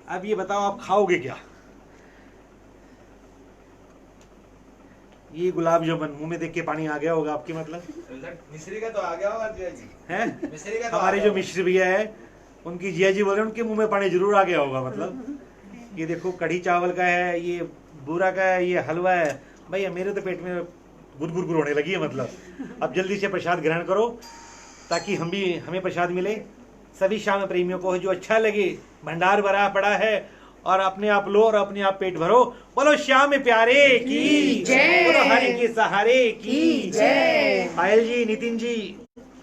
अब ये बताओ आप खाओगे क्या? ये गुलाब जामुन मुंह में देख के पानी आ गया होगा आपके, मतलब मिश्री का तो आ गया होगा जिया जी। है? मिश्री का तो हमारे आ जो गया मिश्र भैया है, उनकी जिया जी बोल रहे हैं, उनके मुंह में पानी जरूर आ गया होगा। मतलब ये देखो, कढ़ी चावल का है, ये बूरा का है, ये हलवा है। भैया मेरे तो पेट में गुदगुद होने लगी है। मतलब अब जल्दी से प्रसाद ग्रहण करो, ताकि हमें प्रसाद मिले। सभी श्याम प्रेमियों को जो अच्छा लगे, भंडार भरा पड़ा है और अपने आप लो और अपने आप पेट भरो। बोलो श्याम प्यारे की जय, बोलो हरि के सहारे की जय। पायल जी, नितिन जी,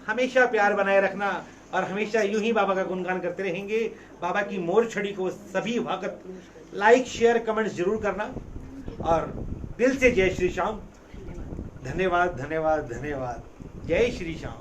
हमेशा प्यार बनाए रखना और हमेशा यूं ही बाबा का गुणगान करते रहेंगे। बाबा की मोर छड़ी को सभी भक्त लाइक, शेयर, कमेंट्स जरूर करना और दिल से जय श्री श्याम। धन्यवाद, धन्यवाद, धन्यवाद। जय श्री श्याम।